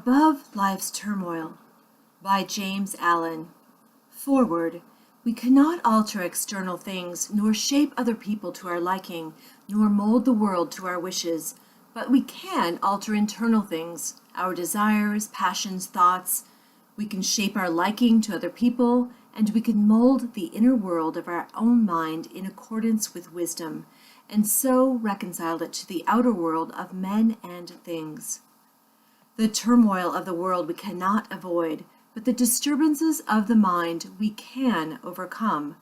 Above Life's Turmoil by James Allen. Forward. We cannot alter external things, nor shape other people to our liking, nor mold the world to our wishes, but we can alter internal things, our desires, passions, thoughts. We can shape our liking to other people, and we can mold the inner world of our own mind in accordance with wisdom, and so reconcile it to the outer world of men and things. The turmoil of the world we cannot avoid, but the disturbances of the mind we can overcome.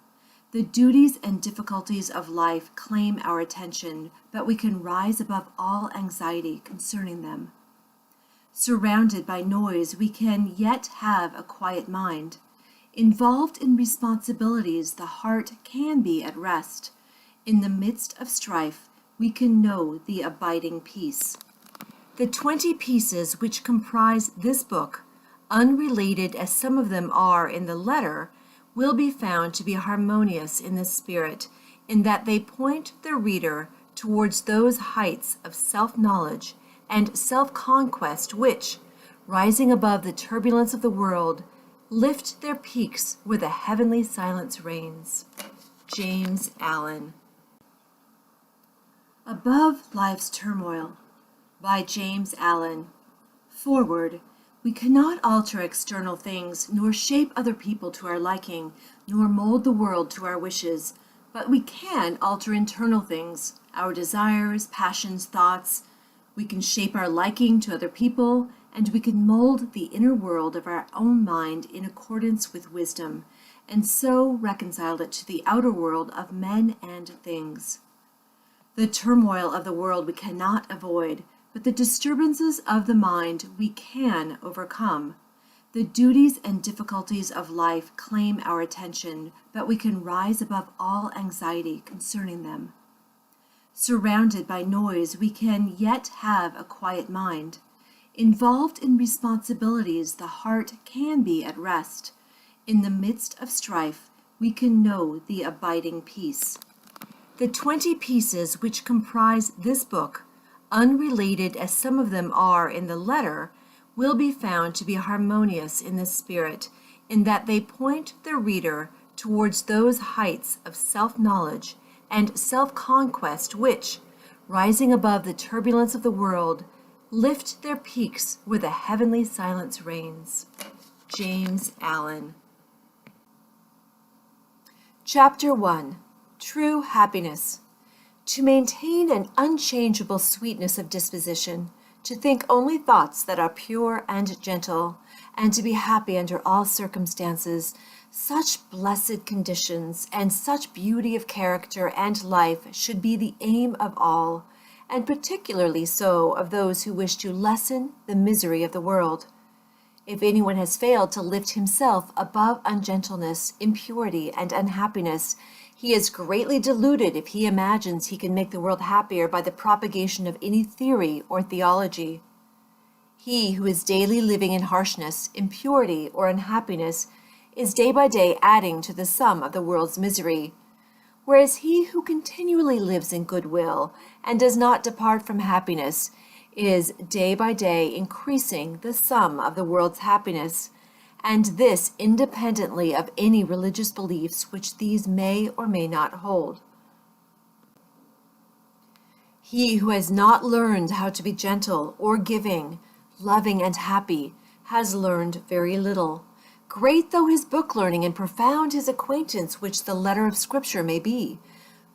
The duties and difficulties of life claim our attention, but we can rise above all anxiety concerning them. Surrounded by noise, we can yet have a quiet mind. Involved in responsibilities, the heart can be at rest. In the midst of strife, we can know the abiding peace. The 20 pieces which comprise this book, unrelated as some of them are in the letter, will be found to be harmonious in the spirit, in that they point the reader towards those heights of self-knowledge and self-conquest which, rising above the turbulence of the world, lift their peaks where the heavenly silence reigns. James Allen. Above Life's Turmoil by James Allen. Forward. We cannot alter external things, nor shape other people to our liking, nor mold the world to our wishes, but we can alter internal things, our desires, passions, thoughts. We can shape our liking to other people, and we can mold the inner world of our own mind in accordance with wisdom, and so reconcile it to the outer world of men and things. The turmoil of the world we cannot avoid, but the disturbances of the mind we can overcome. The duties and difficulties of life claim our attention, but we can rise above all anxiety concerning them. Surrounded by noise, we can yet have a quiet mind. Involved in responsibilities, the heart can be at rest. In the midst of strife, we can know the abiding peace. The 20 pieces which comprise this book, unrelated as some of them are in the letter, will be found to be harmonious in the spirit, in that they point the reader towards those heights of self-knowledge and self-conquest which, rising above the turbulence of the world, lift their peaks where the heavenly silence reigns. James Allen. Chapter 1. True Happiness. To maintain an unchangeable sweetness of disposition, to think only thoughts that are pure and gentle, and to be happy under all circumstances, such blessed conditions and such beauty of character and life should be the aim of all, and particularly so of those who wish to lessen the misery of the world. If anyone has failed to lift himself above ungentleness, impurity, and unhappiness, he is greatly deluded if he imagines he can make the world happier by the propagation of any theory or theology. He who is daily living in harshness, impurity, or unhappiness is day by day adding to the sum of the world's misery, whereas he who continually lives in goodwill and does not depart from happiness is day by day increasing the sum of the world's happiness, and this independently of any religious beliefs which these may or may not hold. He who has not learned how to be gentle or giving, loving and happy, has learned very little, great though his book learning and profound his acquaintance which the letter of Scripture may be,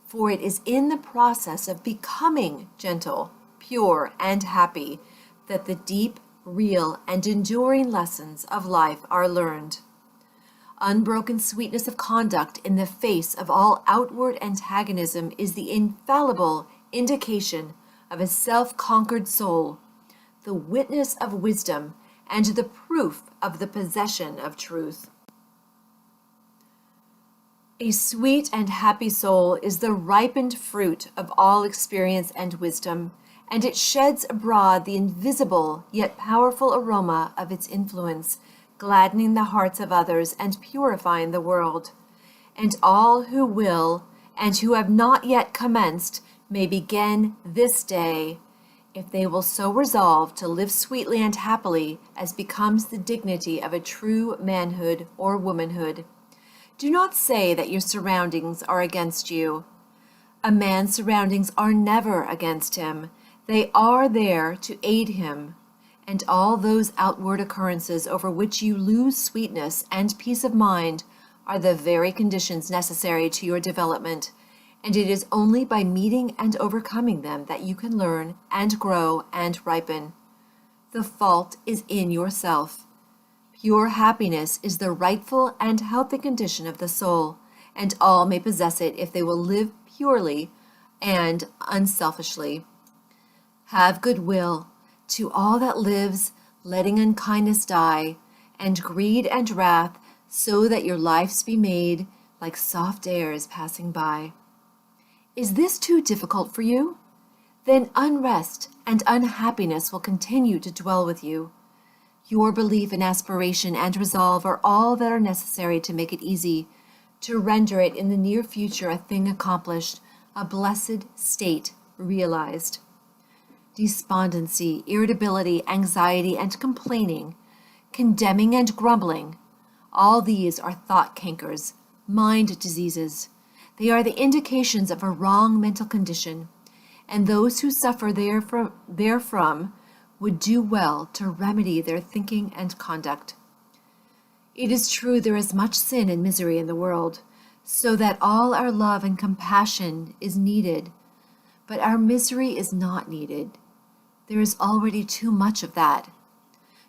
for it is in the process of becoming gentle, pure, and happy that the deep, real, and enduring lessons of life are learned. Unbroken sweetness of conduct in the face of all outward antagonism is the infallible indication of a self-conquered soul, the witness of wisdom, and the proof of the possession of truth. A sweet and happy soul is the ripened fruit of all experience and wisdom, and it sheds abroad the invisible yet powerful aroma of its influence, gladdening the hearts of others and purifying the world. And all who will, and who have not yet commenced, may begin this day. if they will so resolve to live sweetly and happily as becomes the dignity of a true manhood or womanhood. Do not say that your surroundings are against you. A man's surroundings are never against him. They are there to aid him. And all those outward occurrences over which you lose sweetness and peace of mind are the very conditions necessary to your development, and it is only by meeting and overcoming them that you can learn and grow and ripen. The fault is in yourself. Pure happiness is the rightful and healthy condition of the soul, and all may possess it if they will live purely and unselfishly. Have good will to all that lives, letting unkindness die, and greed and wrath, so that your lives be made like soft airs passing by. Is this too difficult for you? Then unrest and unhappiness will continue to dwell with you. Your belief and aspiration and resolve are all that are necessary to make it easy, to render it in the near future a thing accomplished, a blessed state realized. Despondency, irritability, anxiety, and complaining, condemning and grumbling, all these are thought cankers, mind diseases. They are the indications of a wrong mental condition, and those who suffer therefrom would do well to remedy their thinking and conduct. It is true there is much sin and misery in the world, so that all our love and compassion is needed, but our misery is not needed. There is already too much of that.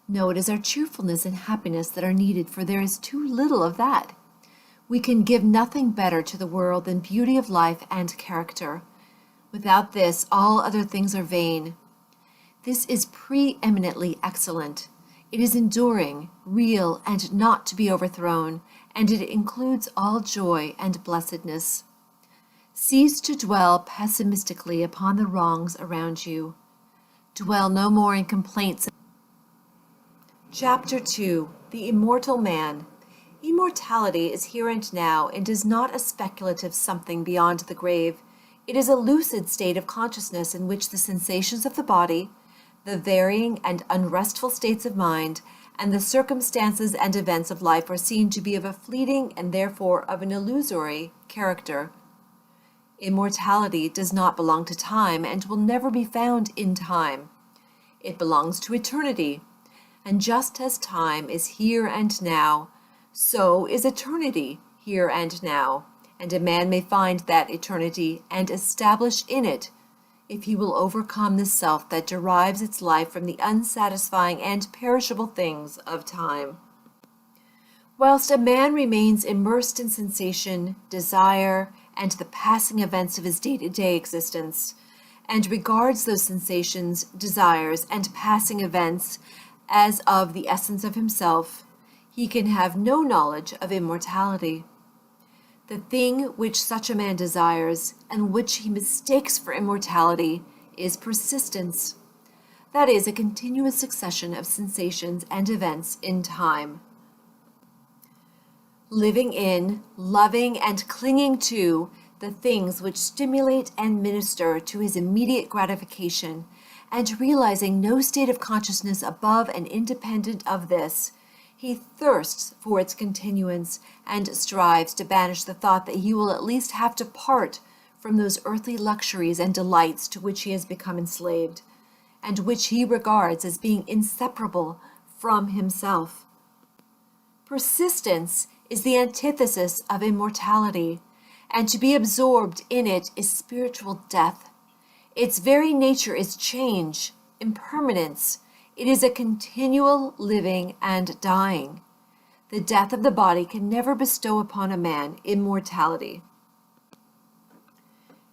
No, it is our cheerfulness and happiness that are needed, for there is too little of that. We can give nothing better to the world than beauty of life and character. Without this, all other things are vain. This is preeminently excellent. It is enduring, real, and not to be overthrown, and it includes all joy and blessedness. Cease to dwell pessimistically upon the wrongs around you. Dwell no more in complaints. Chapter 2. The Immortal Man. Immortality is here and now, and is not a speculative something beyond the grave. It is a lucid state of consciousness in which the sensations of the body, the varying and unrestful states of mind, and the circumstances and events of life are seen to be of a fleeting and therefore of an illusory character. Immortality does not belong to time and will never be found in time. It belongs to eternity, and just as time is here and now, so is eternity here and now, and a man may find that eternity and establish in it, if he will overcome the self that derives its life from the unsatisfying and perishable things of time. Whilst a man remains immersed in sensation, desire, and the passing events of his day-to-day existence, and regards those sensations, desires, and passing events as of the essence of himself, he can have no knowledge of immortality. The thing which such a man desires, and which he mistakes for immortality, is persistence. That is, a continuous succession of sensations and events in time. Living in, loving, and clinging to the things which stimulate and minister to his immediate gratification, and realizing no state of consciousness above and independent of this, he thirsts for its continuance and strives to banish the thought that he will at least have to part from those earthly luxuries and delights to which he has become enslaved, and which he regards as being inseparable from himself. Persistence is the antithesis of immortality, and to be absorbed in it is spiritual death. Its very nature is change, impermanence. It is a continual living and dying. The death of the body can never bestow upon a man immortality.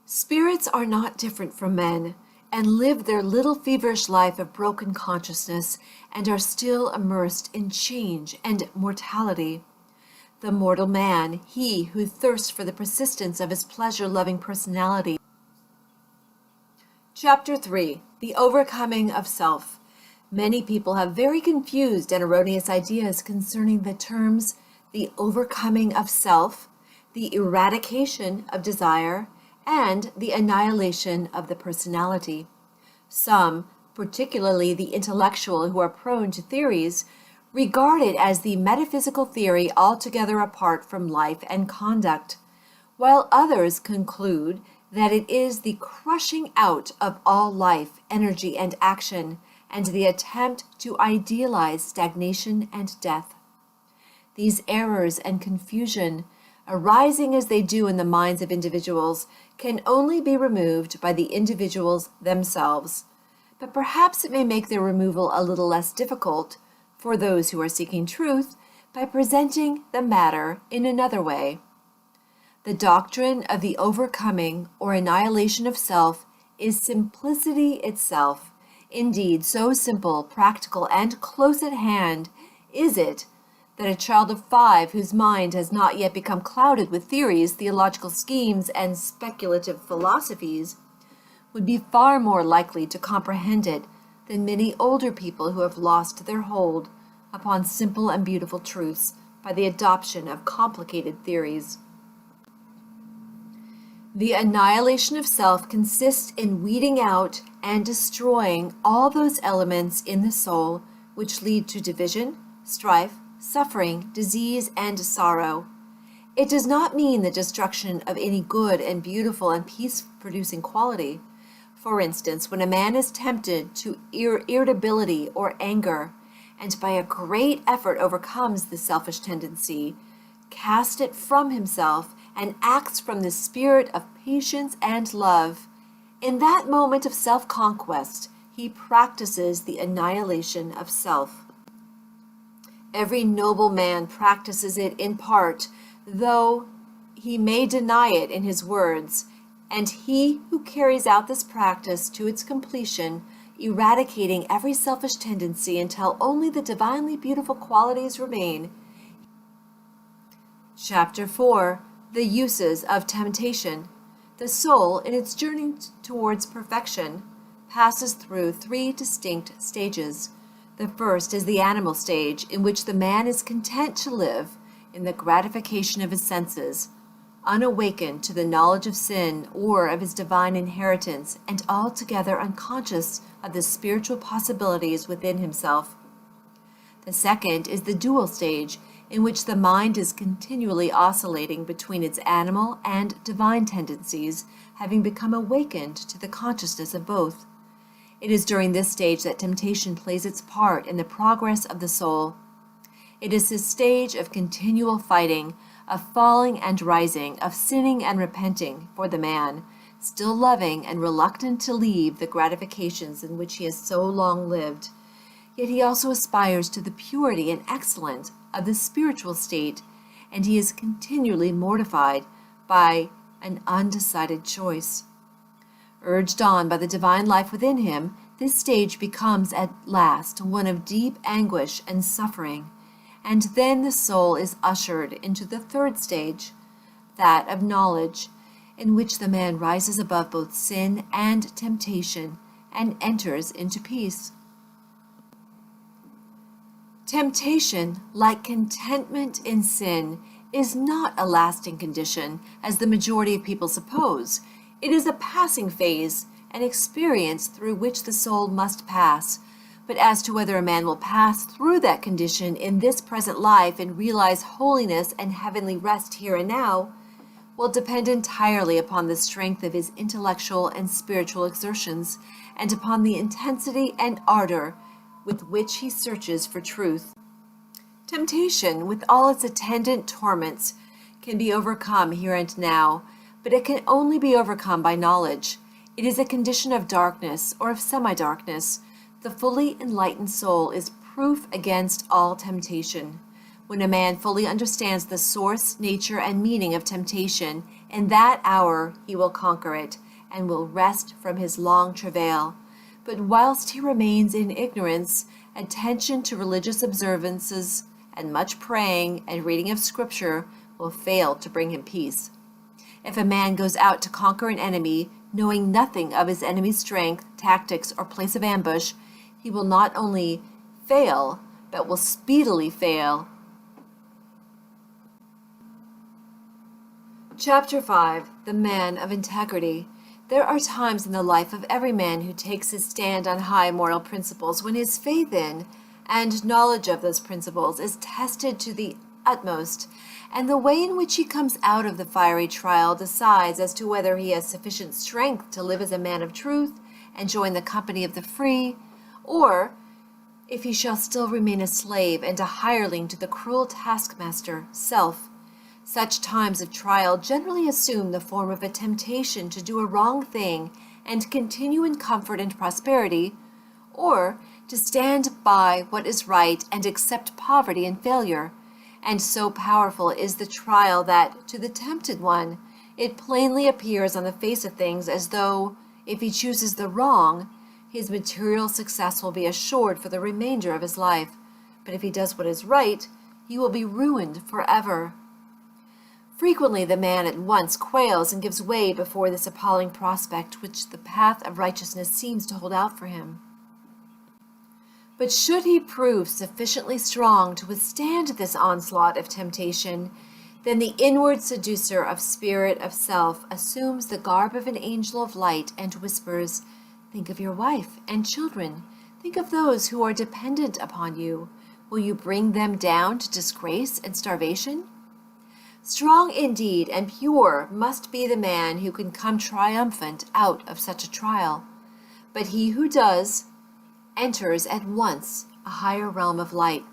Spirits are not different from men, and live their little feverish life of broken consciousness, and are still immersed in change and mortality. The mortal man, he who thirsts for the persistence of his pleasure-loving personality. Chapter 3. The Overcoming of Self. Many people have very confused and erroneous ideas concerning the terms the overcoming of self, the eradication of desire, and the annihilation of the personality. Some, particularly the intellectual who are prone to theories, regard it as the metaphysical theory altogether apart from life and conduct, while others conclude that it is the crushing out of all life, energy, and action, and the attempt to idealize stagnation and death. These errors and confusion, arising as they do in the minds of individuals, can only be removed by the individuals themselves. But perhaps it may make their removal a little less difficult for those who are seeking truth by presenting the matter in another way. The doctrine of the overcoming or annihilation of self is simplicity itself. Indeed, so simple, practical, and close at hand is it that a child of 5 whose mind has not yet become clouded with theories, theological schemes, and speculative philosophies would be far more likely to comprehend it than many older people who have lost their hold upon simple and beautiful truths by the adoption of complicated theories. The annihilation of self consists in weeding out and destroying all those elements in the soul which lead to division, strife, suffering, disease, and sorrow. It does not mean the destruction of any good and beautiful and peace-producing quality. For instance, when a man is tempted to irritability or anger, and by a great effort overcomes the selfish tendency, casts it from himself, and acts from the spirit of patience and love, in that moment of self-conquest, he practices the annihilation of self. Every noble man practices it in part, though he may deny it in his words, and he who carries out this practice to its completion, eradicating every selfish tendency until only the divinely beautiful qualities remain. Chapter 4. The Uses of Temptation. The soul, in its journey towards perfection, passes through 3 distinct stages. The first is the animal stage, in which the man is content to live in the gratification of his senses, unawakened to the knowledge of sin or of his divine inheritance, and altogether unconscious of the spiritual possibilities within himself. The second is the dual stage, in which the mind is continually oscillating between its animal and divine tendencies, having become awakened to the consciousness of both. It is during this stage that temptation plays its part in the progress of the soul. It is this stage of continual fighting, of falling and rising, of sinning and repenting for the man, still loving and reluctant to leave the gratifications in which he has so long lived. Yet he also aspires to the purity and excellence of the spiritual state, and he is continually mortified by an undecided choice. Urged on by the divine life within him, this stage becomes at last one of deep anguish and suffering, and then the soul is ushered into the third stage, that of knowledge, in which the man rises above both sin and temptation and enters into peace. Temptation, like contentment in sin, is not a lasting condition, as the majority of people suppose. It is a passing phase, an experience through which the soul must pass. But as to whether a man will pass through that condition in this present life and realize holiness and heavenly rest here and now, will depend entirely upon the strength of his intellectual and spiritual exertions, and upon the intensity and ardor with which he searches for truth. Temptation, with all its attendant torments, can be overcome here and now, but it can only be overcome by knowledge. It is a condition of darkness or of semi-darkness. The fully enlightened soul is proof against all temptation. When a man fully understands the source, nature, and meaning of temptation, in that hour he will conquer it, and will rest from his long travail. But whilst he remains in ignorance, attention to religious observances and much praying and reading of Scripture will fail to bring him peace. If a man goes out to conquer an enemy, knowing nothing of his enemy's strength, tactics, or place of ambush, he will not only fail, but will speedily fail. Chapter 5. The Man of Integrity. There are times in the life of every man who takes his stand on high moral principles when his faith in and knowledge of those principles is tested to the utmost, and the way in which he comes out of the fiery trial decides as to whether he has sufficient strength to live as a man of truth and join the company of the free, or if he shall still remain a slave and a hireling to the cruel taskmaster, self. Such times of trial generally assume the form of a temptation to do a wrong thing and continue in comfort and prosperity, or to stand by what is right and accept poverty and failure. And so powerful is the trial that, to the tempted one, it plainly appears on the face of things as though, if he chooses the wrong, his material success will be assured for the remainder of his life, but if he does what is right, he will be ruined forever. Frequently the man at once quails and gives way before this appalling prospect which the path of righteousness seems to hold out for him. But should he prove sufficiently strong to withstand this onslaught of temptation, then the inward seducer of spirit of self assumes the garb of an angel of light and whispers, "Think of your wife and children. Think of those who are dependent upon you. Will you bring them down to disgrace and starvation?" Strong indeed and pure must be the man who can come triumphant out of such a trial. But he who does enters at once a higher realm of light,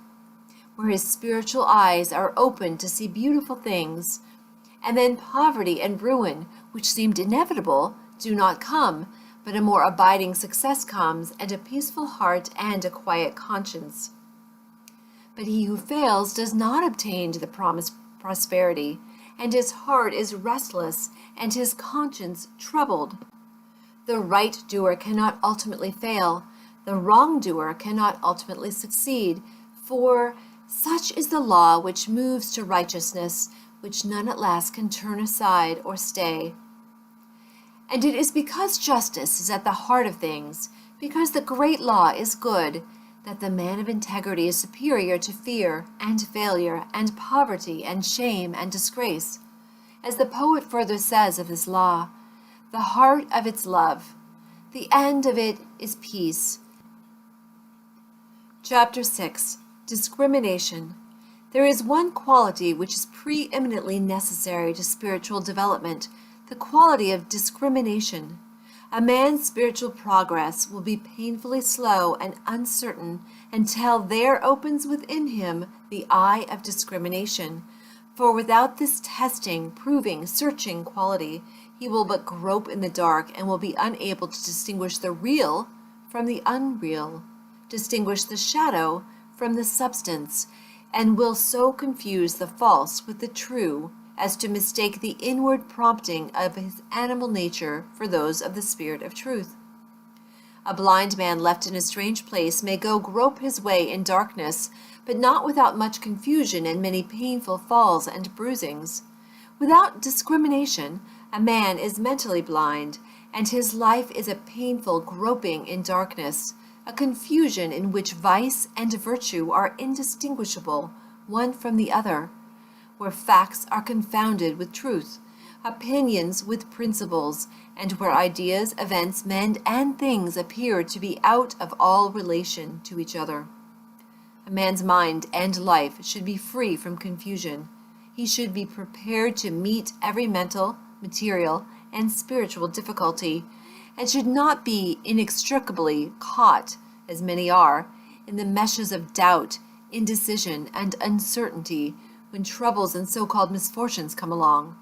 where his spiritual eyes are opened to see beautiful things, and then poverty and ruin, which seemed inevitable, do not come, but a more abiding success comes, and a peaceful heart and a quiet conscience. But he who fails does not obtain the promised prosperity, and his heart is restless, and his conscience troubled. The right doer cannot ultimately fail, the wrongdoer cannot ultimately succeed, for such is the law which moves to righteousness, which none at last can turn aside or stay. And it is because justice is at the heart of things, because the great law is good, that the man of integrity is superior to fear and failure and poverty and shame and disgrace. As the poet further says of this law, "The heart of its love, the end of it is peace." Chapter 6. Discrimination. There is one quality which is preeminently necessary to spiritual development, the quality of discrimination. A man's spiritual progress will be painfully slow and uncertain until there opens within him the eye of discrimination, for without this testing, proving, searching quality, he will but grope in the dark and will be unable to distinguish the real from the unreal, distinguish the shadow from the substance, and will so confuse the false with the true as to mistake the inward prompting of his animal nature for those of the spirit of truth. A blind man left in a strange place may go grope his way in darkness, but not without much confusion and many painful falls and bruisings. Without discrimination, a man is mentally blind, and his life is a painful groping in darkness, a confusion in which vice and virtue are indistinguishable one from the other, where facts are confounded with truth, opinions with principles, and where ideas, events, men, and things appear to be out of all relation to each other. A man's mind and life should be free from confusion. He should be prepared to meet every mental, material, and spiritual difficulty, and should not be inextricably caught, as many are, in the meshes of doubt, indecision, and uncertainty when troubles and so-called misfortunes come along.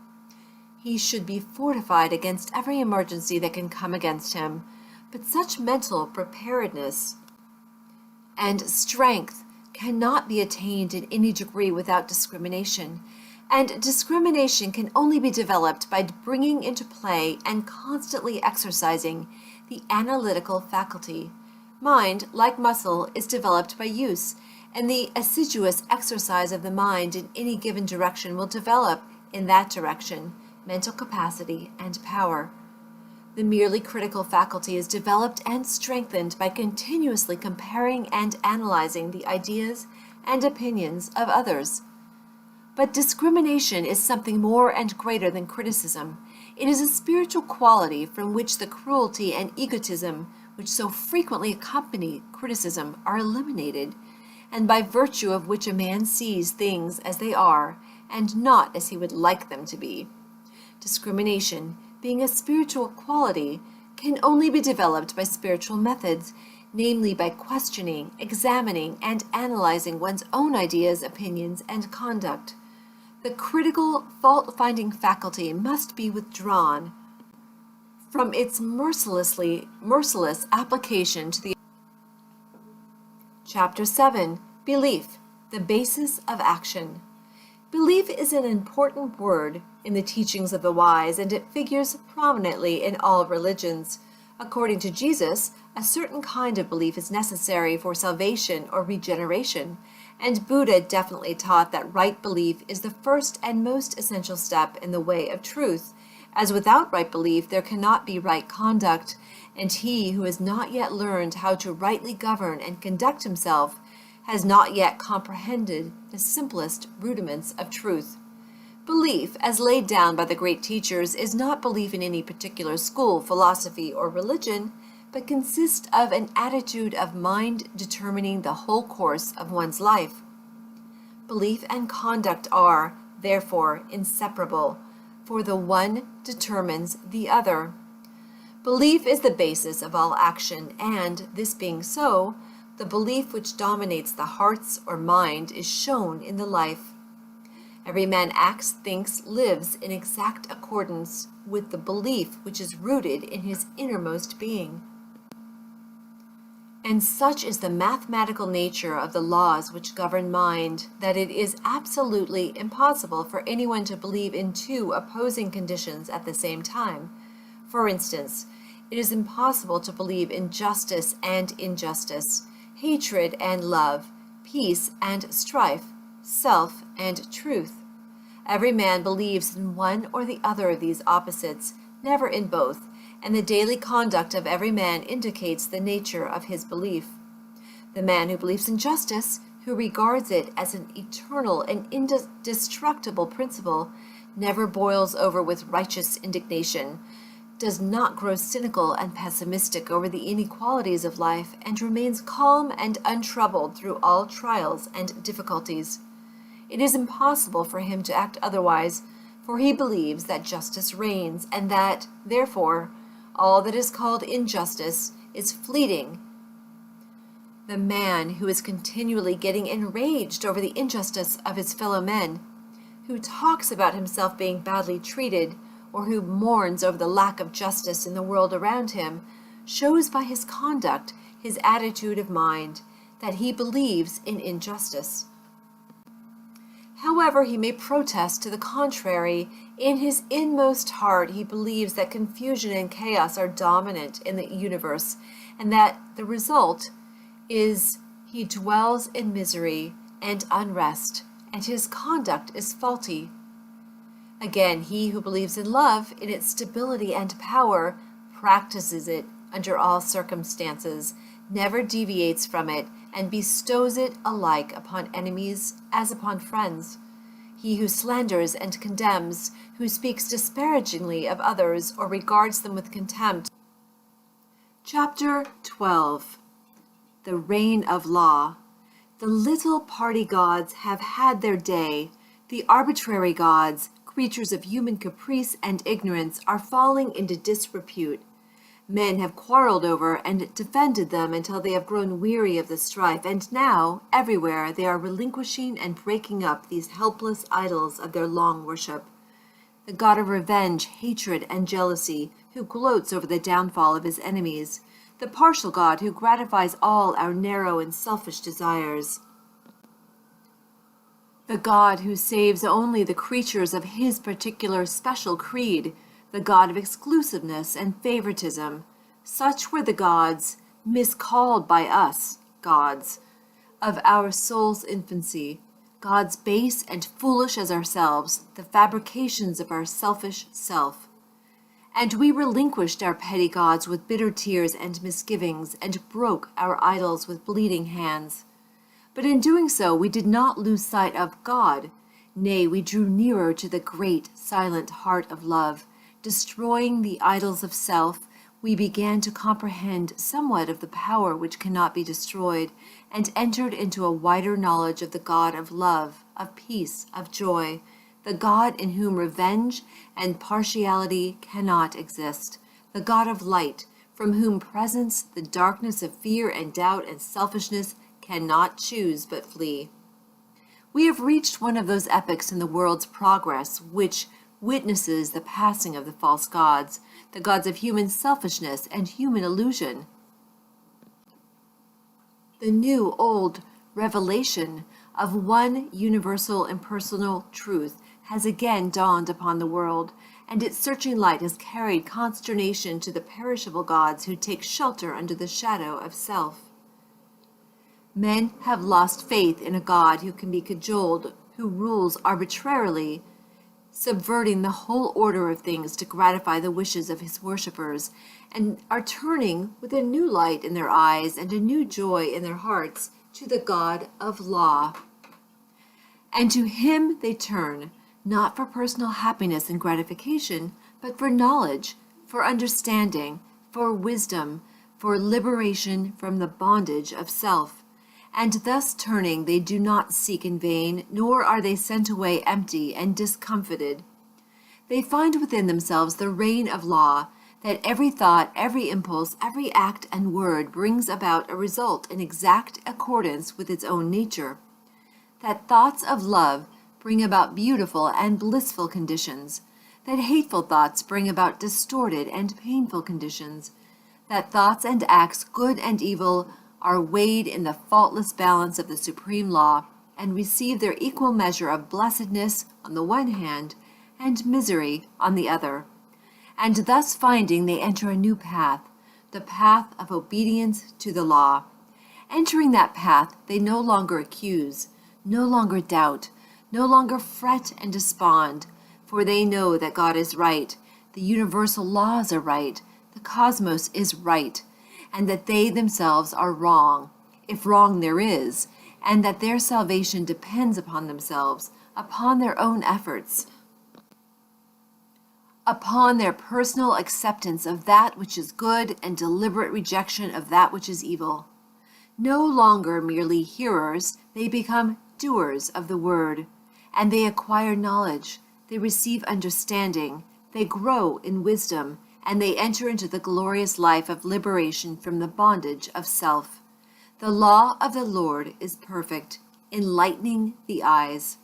He should be fortified against every emergency that can come against him, but such mental preparedness and strength cannot be attained in any degree without discrimination, and discrimination can only be developed by bringing into play and constantly exercising the analytical faculty. Mind, like muscle, is developed by use, and the assiduous exercise of the mind in any given direction will develop, in that direction, mental capacity and power. The merely critical faculty is developed and strengthened by continuously comparing and analyzing the ideas and opinions of others. But discrimination is something more and greater than criticism. It is a spiritual quality from which the cruelty and egotism which so frequently accompany criticism are eliminated, and by virtue of which a man sees things as they are, and not as he would like them to be. Discrimination, being a spiritual quality, can only be developed by spiritual methods, namely by questioning, examining, and analyzing one's own ideas, opinions, and conduct. The critical, fault-finding faculty must be withdrawn from its merciless application to the Chapter 7, Belief, the Basis of Action. Belief is an important word in the teachings of the wise, and it figures prominently in all religions. According to Jesus, a certain kind of belief is necessary for salvation or regeneration, and Buddha definitely taught that right belief is the first and most essential step in the way of truth, as without right belief there cannot be right conduct, and he who has not yet learned how to rightly govern and conduct himself has not yet comprehended the simplest rudiments of truth. Belief, as laid down by the great teachers, is not belief in any particular school, philosophy, or religion, but consists of an attitude of mind determining the whole course of one's life. Belief and conduct are, therefore, inseparable, for the one determines the other. Belief is the basis of all action, and, this being so, the belief which dominates the hearts or mind is shown in the life. Every man acts, thinks, lives in exact accordance with the belief which is rooted in his innermost being. And such is the mathematical nature of the laws which govern mind, that it is absolutely impossible for anyone to believe in two opposing conditions at the same time. For instance, it is impossible to believe in justice and injustice, hatred and love, peace and strife, self and truth. Every man believes in one or the other of these opposites, never in both, and the daily conduct of every man indicates the nature of his belief. The man who believes in justice, who regards it as an eternal and indestructible principle, never boils over with righteous indignation, does not grow cynical and pessimistic over the inequalities of life, and remains calm and untroubled through all trials and difficulties. It is impossible for him to act otherwise, for he believes that justice reigns, and that, therefore, all that is called injustice is fleeting. The man who is continually getting enraged over the injustice of his fellow men, who talks about himself being badly treated, or who mourns over the lack of justice in the world around him, shows by his conduct, his attitude of mind, that he believes in injustice. However he may protest to the contrary, in his inmost heart he believes that confusion and chaos are dominant in the universe, and that the result is he dwells in misery and unrest, and his conduct is faulty. Again, he who believes in love, in its stability and power, practices it under all circumstances, never deviates from it, and bestows it alike upon enemies as upon friends. He who slanders and condemns, who speaks disparagingly of others or regards them with contempt. Chapter 12. The Reign of Law. The little party gods have had their day. The arbitrary gods, creatures of human caprice and ignorance, are falling into disrepute. Men have quarreled over and defended them until they have grown weary of the strife, and now, everywhere, they are relinquishing and breaking up these helpless idols of their long worship. The god of revenge, hatred, and jealousy, who gloats over the downfall of his enemies. The partial god who gratifies all our narrow and selfish desires. The god who saves only the creatures of his particular special creed. The god of exclusiveness and favoritism. Such were the gods, miscalled by us, gods, of our soul's infancy, gods base and foolish as ourselves, the fabrications of our selfish self. And we relinquished our petty gods with bitter tears and misgivings, and broke our idols with bleeding hands. But in doing so, we did not lose sight of God. Nay, we drew nearer to the great, silent heart of love, destroying the idols of self, we began to comprehend somewhat of the power which cannot be destroyed, and entered into a wider knowledge of the God of love, of peace, of joy, the God in whom revenge and partiality cannot exist, the God of light, from whom presence the darkness of fear and doubt and selfishness cannot choose but flee. We have reached one of those epochs in the world's progress which witnesses the passing of the false gods, the gods of human selfishness and human illusion. The new old revelation of one universal impersonal truth has again dawned upon the world, and its searching light has carried consternation to the perishable gods who take shelter under the shadow of self. Men have lost faith in a God who can be cajoled, who rules arbitrarily, subverting the whole order of things to gratify the wishes of his worshippers, and are turning with a new light in their eyes and a new joy in their hearts to the God of law. And to him they turn, not for personal happiness and gratification, but for knowledge, for understanding, for wisdom, for liberation from the bondage of self. And thus turning, they do not seek in vain, nor are they sent away empty and discomfited. They find within themselves the reign of law, that every thought, every impulse, every act and word brings about a result in exact accordance with its own nature. That thoughts of love bring about beautiful and blissful conditions, that hateful thoughts bring about distorted and painful conditions, that thoughts and acts, good and evil, are weighed in the faultless balance of the supreme law, and receive their equal measure of blessedness on the one hand, and misery on the other. And thus finding, they enter a new path, the path of obedience to the law. Entering that path, they no longer accuse, no longer doubt, no longer fret and despond, for they know that God is right, the universal laws are right, the cosmos is right, and that they themselves are wrong, if wrong there is, and that their salvation depends upon themselves, upon their own efforts, upon their personal acceptance of that which is good and deliberate rejection of that which is evil. No longer merely hearers, they become doers of the word, and they acquire knowledge, they receive understanding, they grow in wisdom, and they enter into the glorious life of liberation from the bondage of self. The law of the Lord is perfect, enlightening the eyes.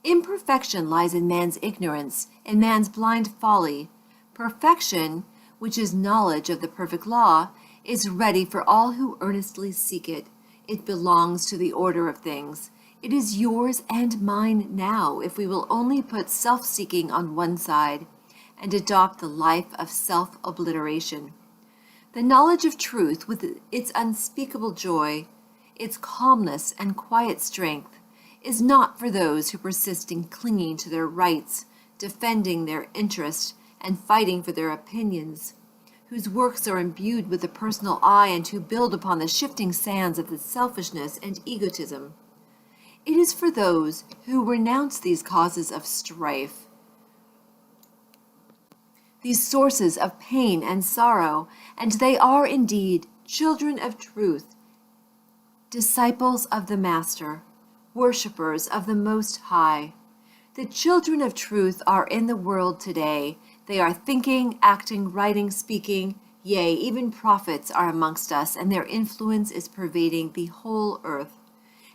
Imperfection lies in man's ignorance, in man's blind folly. Perfection, which is knowledge of the perfect law, is ready for all who earnestly seek it. It belongs to the order of things. It is yours and mine now, if we will only put self-seeking on one side and adopt the life of self-obliteration. The knowledge of truth, with its unspeakable joy, its calmness and quiet strength, is not for those who persist in clinging to their rights, defending their interest, and fighting for their opinions, whose works are imbued with the personal eye and who build upon the shifting sands of the selfishness and egotism. It is for those who renounce these causes of strife, these sources of pain and sorrow, and they are indeed children of truth, disciples of the Master, worshippers of the Most High. The children of truth are in the world today. They are thinking, acting, writing, speaking, yea, even prophets are amongst us, and their influence is pervading the whole earth.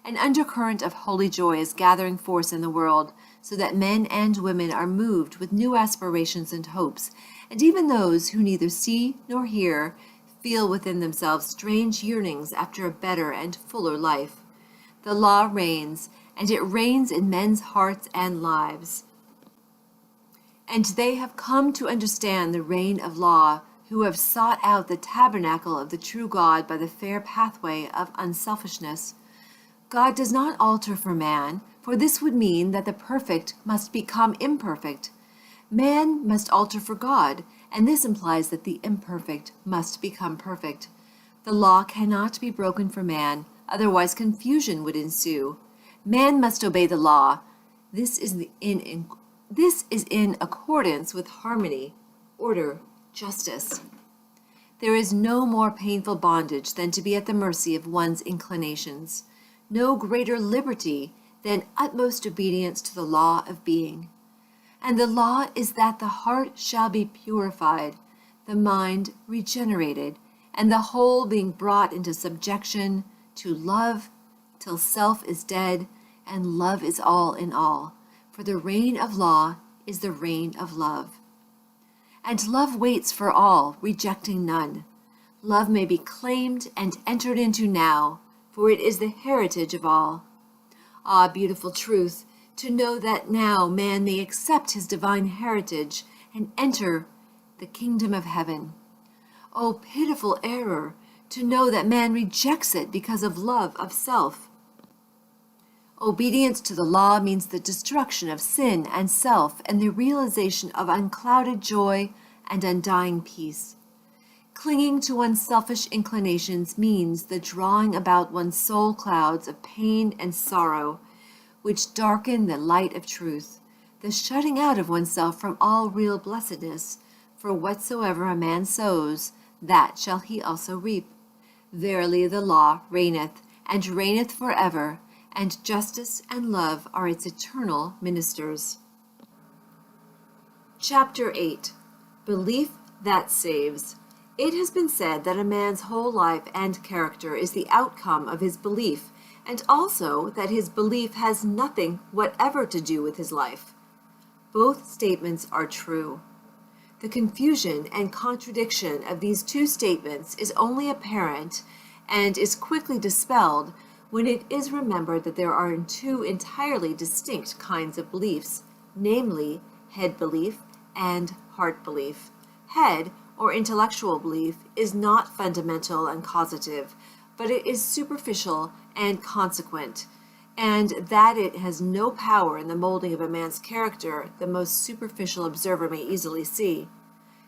An undercurrent of holy joy is gathering force in the world, so that men and women are moved with new aspirations and hopes, and even those who neither see nor hear feel within themselves strange yearnings after a better and fuller life. The law reigns, and it reigns in men's hearts and lives. And they have come to understand the reign of law, who have sought out the tabernacle of the true God by the fair pathway of unselfishness. God does not alter for man, for this would mean that the perfect must become imperfect. Man must alter for God, and this implies that the imperfect must become perfect. The law cannot be broken for man, otherwise confusion would ensue. Man must obey the law. This is in accordance with harmony order, justice. There is no more painful bondage than to be at the mercy of one's inclinations, no greater liberty than utmost obedience to the law of being. And the law is that the heart shall be purified, the mind regenerated, and the whole being brought into subjection to love, till self is dead, and love is all in all. For the reign of law is the reign of love. And love waits for all, rejecting none. Love may be claimed and entered into now, for it is the heritage of all. Ah, beautiful truth, to know that now man may accept his divine heritage and enter the kingdom of heaven. Oh, pitiful error, to know that man rejects it because of love of self. Obedience to the law means the destruction of sin and self and the realization of unclouded joy and undying peace. Clinging to one's selfish inclinations means the drawing about one's soul clouds of pain and sorrow, which darken the light of truth, the shutting out of oneself from all real blessedness, for whatsoever a man sows, that shall he also reap. Verily the law reigneth, and reigneth forever, and justice and love are its eternal ministers. Chapter 8. Belief that saves. It has been said that a man's whole life and character is the outcome of his belief, and also that his belief has nothing whatever to do with his life. Both statements are true. The confusion and contradiction of these two statements is only apparent and is quickly dispelled when it is remembered that there are two entirely distinct kinds of beliefs, namely head belief and heart belief. Head, or intellectual belief, is not fundamental and causative, but it is superficial and consequent, and that it has no power in the molding of a man's character, the most superficial observer may easily see.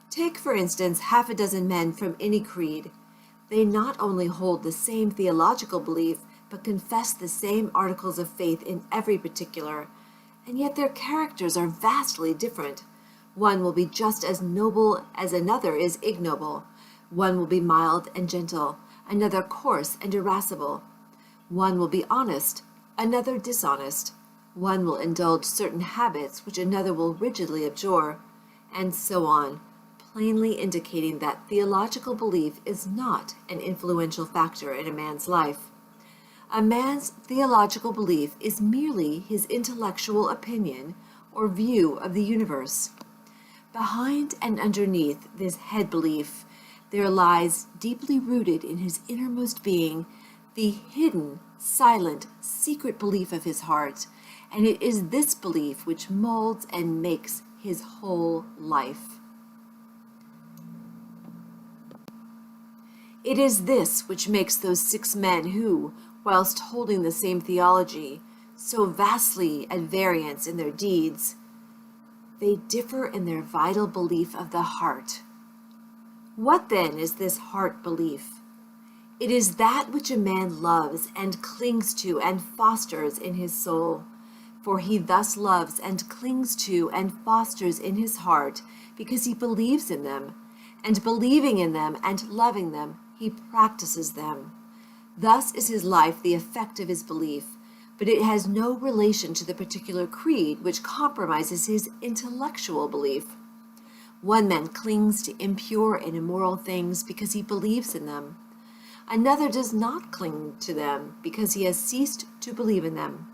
Take, for instance, half a dozen men from any creed. They not only hold the same theological belief, but confess the same articles of faith in every particular, and yet their characters are vastly different. One will be just as noble as another is ignoble. One will be mild and gentle, another coarse and irascible. One will be honest, another dishonest. One will indulge certain habits which another will rigidly abjure, and so on, plainly indicating that theological belief is not an influential factor in a man's life. A man's theological belief is merely his intellectual opinion or view of the universe. Behind and underneath this head belief, there lies, deeply rooted in his innermost being, the hidden, silent, secret belief of his heart, and it is this belief which molds and makes his whole life. It is this which makes those 6 men who, whilst holding the same theology, so vastly at variance in their deeds, they differ in their vital belief of the heart. What then is this heart belief? It is that which a man loves and clings to and fosters in his soul, for he thus loves and clings to and fosters in his heart because he believes in them, and believing in them and loving them, he practices them. Thus is his life the effect of his belief, but it has no relation to the particular creed which compromises his intellectual belief. One man clings to impure and immoral things because he believes in them. Another does not cling to them because he has ceased to believe in them.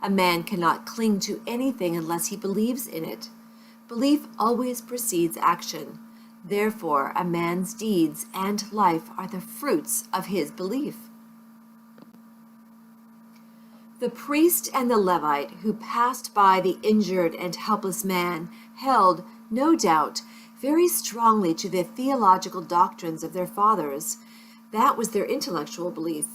A man cannot cling to anything unless he believes in it. Belief always precedes action. Therefore, a man's deeds and life are the fruits of his belief. The priest and the Levite who passed by the injured and helpless man held, no doubt, very strongly to the theological doctrines of their fathers. That was their intellectual belief,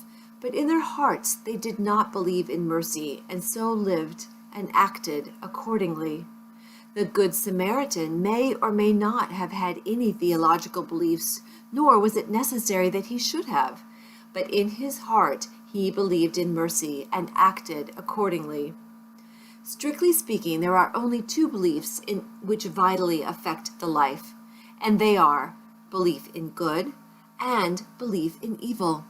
but in their hearts they did not believe in mercy, and so lived and acted accordingly. The Good Samaritan may or may not have had any theological beliefs, nor was it necessary that he should have, but in his heart he believed in mercy and acted accordingly. Strictly speaking, there are only two beliefs in which vitally affect the life, and they are belief in good and belief in evil.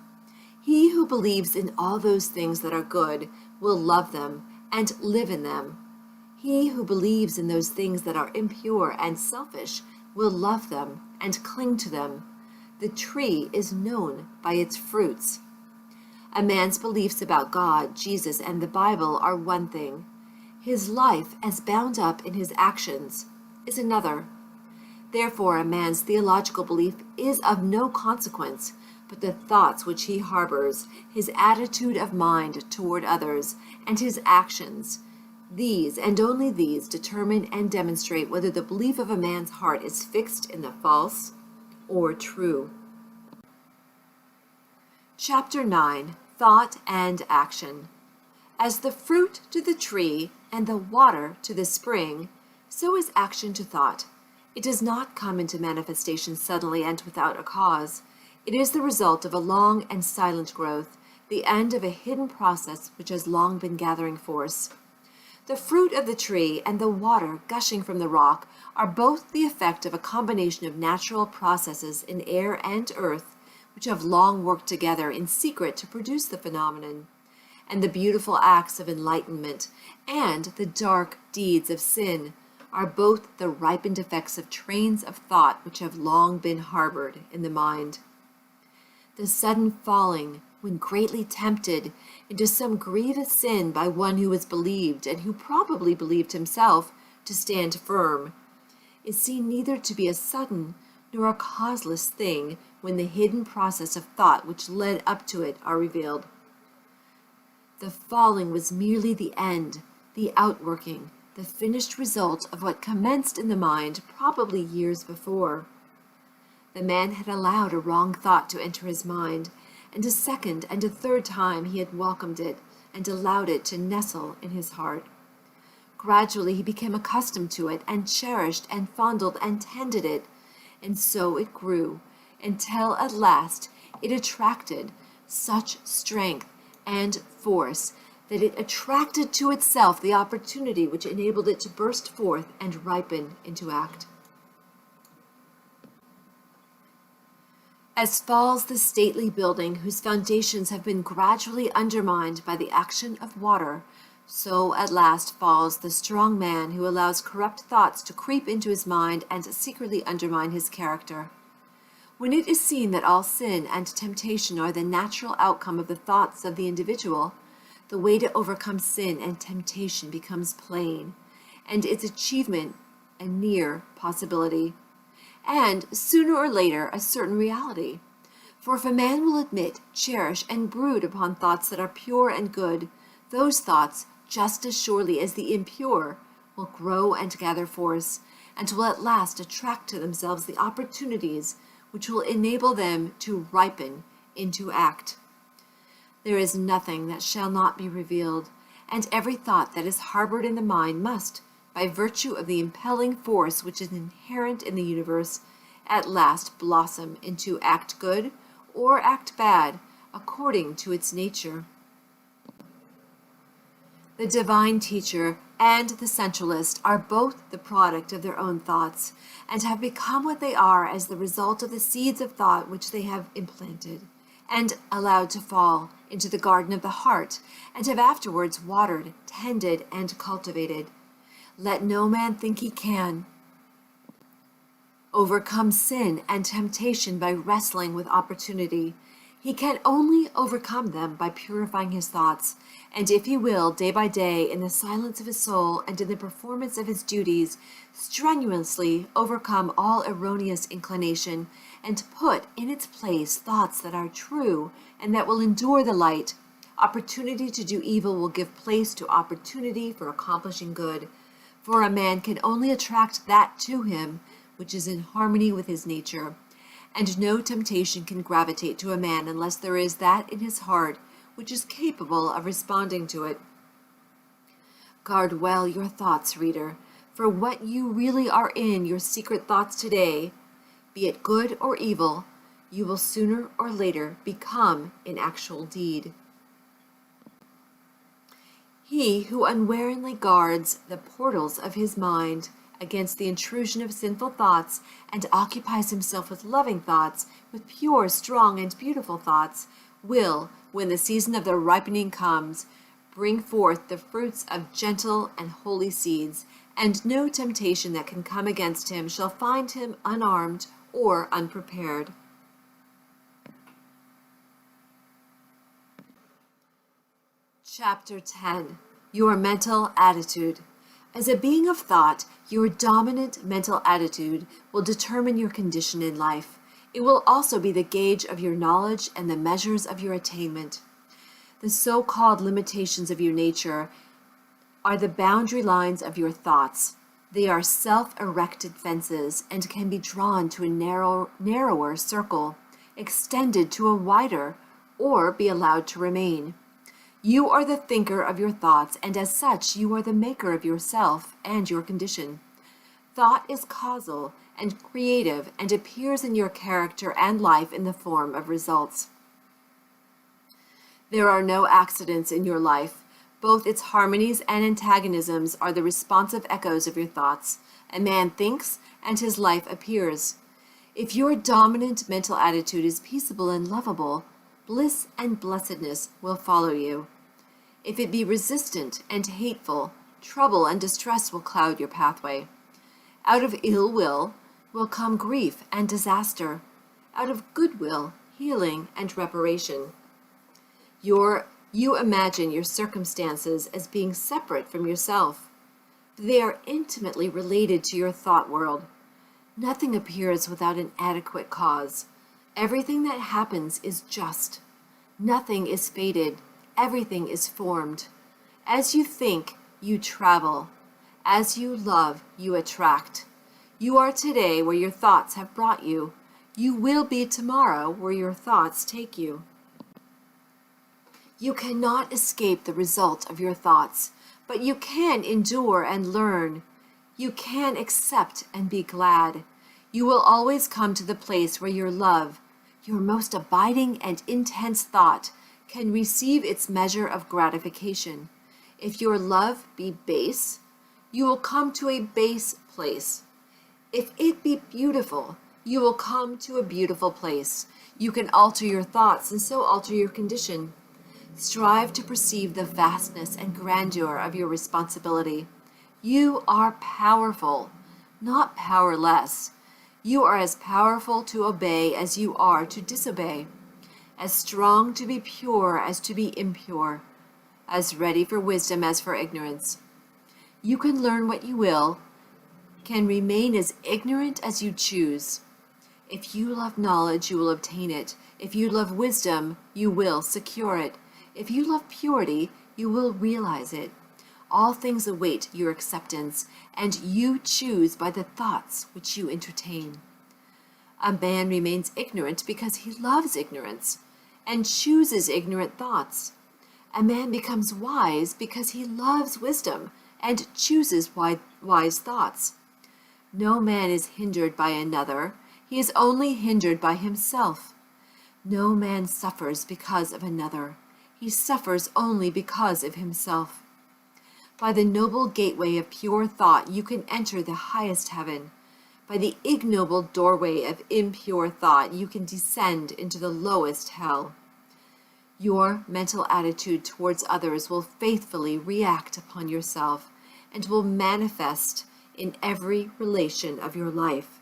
He who believes in all those things that are good will love them and live in them. He who believes in those things that are impure and selfish will love them and cling to them. The tree is known by its fruits. A man's beliefs about God, Jesus, and the Bible are one thing. His life, as bound up in his actions, is another. Therefore, a man's theological belief is of no consequence, but the thoughts which he harbors, his attitude of mind toward others, and his actions. These, and only these, determine and demonstrate whether the belief of a man's heart is fixed in the false or true. Chapter 9. Thought and Action. As the fruit to the tree and the water to the spring, so is action to thought. It does not come into manifestation suddenly and without a cause. It is the result of a long and silent growth, the end of a hidden process which has long been gathering force. The fruit of the tree and the water gushing from the rock are both the effect of a combination of natural processes in air and earth, which have long worked together in secret to produce the phenomenon. And the beautiful acts of enlightenment and the dark deeds of sin are both the ripened effects of trains of thought which have long been harbored in the mind. The sudden falling, when greatly tempted into some grievous sin by one who was believed, and who probably believed himself, to stand firm, is seen neither to be a sudden nor a causeless thing when the hidden process of thought which led up to it are revealed. The falling was merely the end, the outworking, the finished result of what commenced in the mind probably years before. The man had allowed a wrong thought to enter his mind, and a second and a third time he had welcomed it and allowed it to nestle in his heart. Gradually he became accustomed to it and cherished and fondled and tended it, and so it grew, until at last it attracted such strength and force that it attracted to itself the opportunity which enabled it to burst forth and ripen into act. As falls the stately building whose foundations have been gradually undermined by the action of water, so at last falls the strong man who allows corrupt thoughts to creep into his mind and secretly undermine his character. When it is seen that all sin and temptation are the natural outcome of the thoughts of the individual, the way to overcome sin and temptation becomes plain, and its achievement a near possibility, and sooner or later a certain reality. For if a man will admit, cherish, and brood upon thoughts that are pure and good, those thoughts, just as surely as the impure, will grow and gather force, and will at last attract to themselves the opportunities which will enable them to ripen into act. There is nothing that shall not be revealed, and every thought that is harbored in the mind must, by virtue of the impelling force which is inherent in the universe, at last blossom into act good or act bad, according to its nature. The divine teacher and the sensualist are both the product of their own thoughts, and have become what they are as the result of the seeds of thought which they have implanted, and allowed to fall into the garden of the heart, and have afterwards watered, tended, and cultivated. Let no man think he can overcome sin and temptation by wrestling with opportunity. He can only overcome them by purifying his thoughts, and if he will, day by day, in the silence of his soul and in the performance of his duties, strenuously overcome all erroneous inclination, and put in its place thoughts that are true and that will endure the light, opportunity to do evil will give place to opportunity for accomplishing good. For a man can only attract that to him which is in harmony with his nature, and no temptation can gravitate to a man unless there is that in his heart which is capable of responding to it. Guard well your thoughts, reader, for what you really are in your secret thoughts today, be it good or evil, you will sooner or later become in actual deed. He who unwaringly guards the portals of his mind against the intrusion of sinful thoughts and occupies himself with loving thoughts, with pure, strong, and beautiful thoughts, will, when the season of their ripening comes, bring forth the fruits of gentle and holy seeds, and no temptation that can come against him shall find him unarmed or unprepared. Chapter 10. Your mental attitude. As a being of thought, your dominant mental attitude will determine your condition in life. It will also be the gauge of your knowledge and the measures of your attainment. The so-called limitations of your nature are the boundary lines of your thoughts. They are self-erected fences and can be drawn to a narrower circle, extended to a wider, or be allowed to remain. You are the thinker of your thoughts, and as such, you are the maker of yourself and your condition. Thought is causal and creative and appears in your character and life in the form of results. There are no accidents in your life. Both its harmonies and antagonisms are the responsive echoes of your thoughts. A man thinks, and his life appears. If your dominant mental attitude is peaceable and lovable, bliss and blessedness will follow you. If it be resistant and hateful, trouble and distress will cloud your pathway. Out of ill will come grief and disaster. Out of goodwill, healing and reparation. You imagine your circumstances as being separate from yourself. They are intimately related to your thought world. Nothing appears without an adequate cause. Everything that happens is just. Nothing is fated. Everything is formed. As you think, you travel. As you love, you attract. You are today where your thoughts have brought you. You will be tomorrow where your thoughts take you. You cannot escape the result of your thoughts, but you can endure and learn. You can accept and be glad. You will always come to the place where your love, your most abiding and intense thought, can receive its measure of gratification. If your love be base, you will come to a base place. If it be beautiful, you will come to a beautiful place. You can alter your thoughts and so alter your condition. Strive to perceive the vastness and grandeur of your responsibility. You are powerful, not powerless. You are as powerful to obey as you are to disobey, as strong to be pure as to be impure, as ready for wisdom as for ignorance. You can learn what you will, can remain as ignorant as you choose. If you love knowledge, you will obtain it. If you love wisdom, you will secure it. If you love purity, you will realize it. All things await your acceptance, and you choose by the thoughts which you entertain. A man remains ignorant because he loves ignorance, and chooses ignorant thoughts. A man becomes wise because he loves wisdom, and chooses wise thoughts. No man is hindered by another, he is only hindered by himself. No man suffers because of another, he suffers only because of himself. By the noble gateway of pure thought you can enter the highest heaven. By the ignoble doorway of impure thought you can descend into the lowest hell. Your mental attitude towards others will faithfully react upon yourself and will manifest in every relation of your life.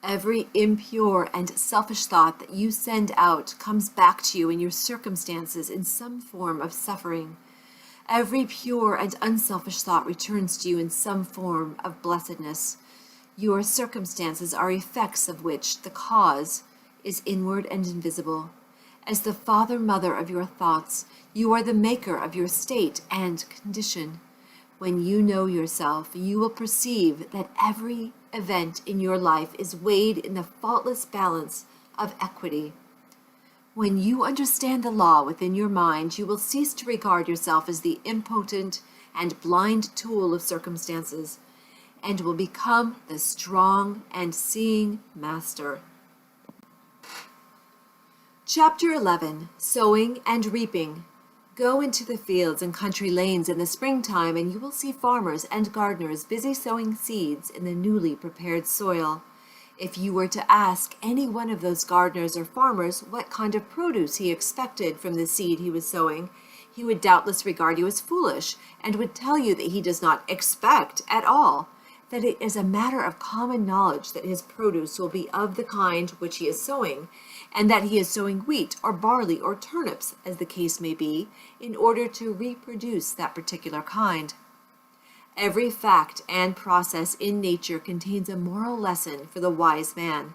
Every impure and selfish thought that you send out comes back to you in your circumstances in some form of suffering. Every pure and unselfish thought returns to you in some form of blessedness. Your circumstances are effects of which the cause is inward and invisible. As the father-mother of your thoughts, you are the maker of your state and condition. When you know yourself, you will perceive that every event in your life is weighed in the faultless balance of equity. When you understand the law within your mind, you will cease to regard yourself as the impotent and blind tool of circumstances, and will become the strong and seeing master. Chapter 11. Sowing and Reaping. Go into the fields and country lanes in the springtime, and you will see farmers and gardeners busy sowing seeds in the newly prepared soil. If you were to ask any one of those gardeners or farmers what kind of produce he expected from the seed he was sowing, he would doubtless regard you as foolish, and would tell you that he does not expect at all, that it is a matter of common knowledge that his produce will be of the kind which he is sowing, and that he is sowing wheat or barley or turnips, as the case may be, in order to reproduce that particular kind. Every fact and process in nature contains a moral lesson for the wise man.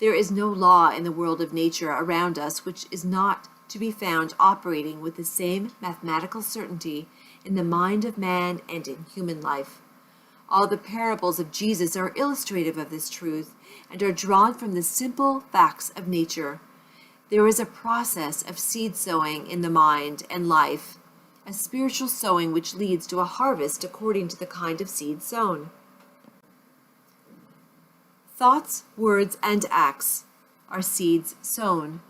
There is no law in the world of nature around us which is not to be found operating with the same mathematical certainty in the mind of man and in human life. All the parables of Jesus are illustrative of this truth and are drawn from the simple facts of nature. There is a process of seed sowing in the mind and life, a spiritual sowing which leads to a harvest according to the kind of seed sown. Thoughts, words, and acts are seeds sown,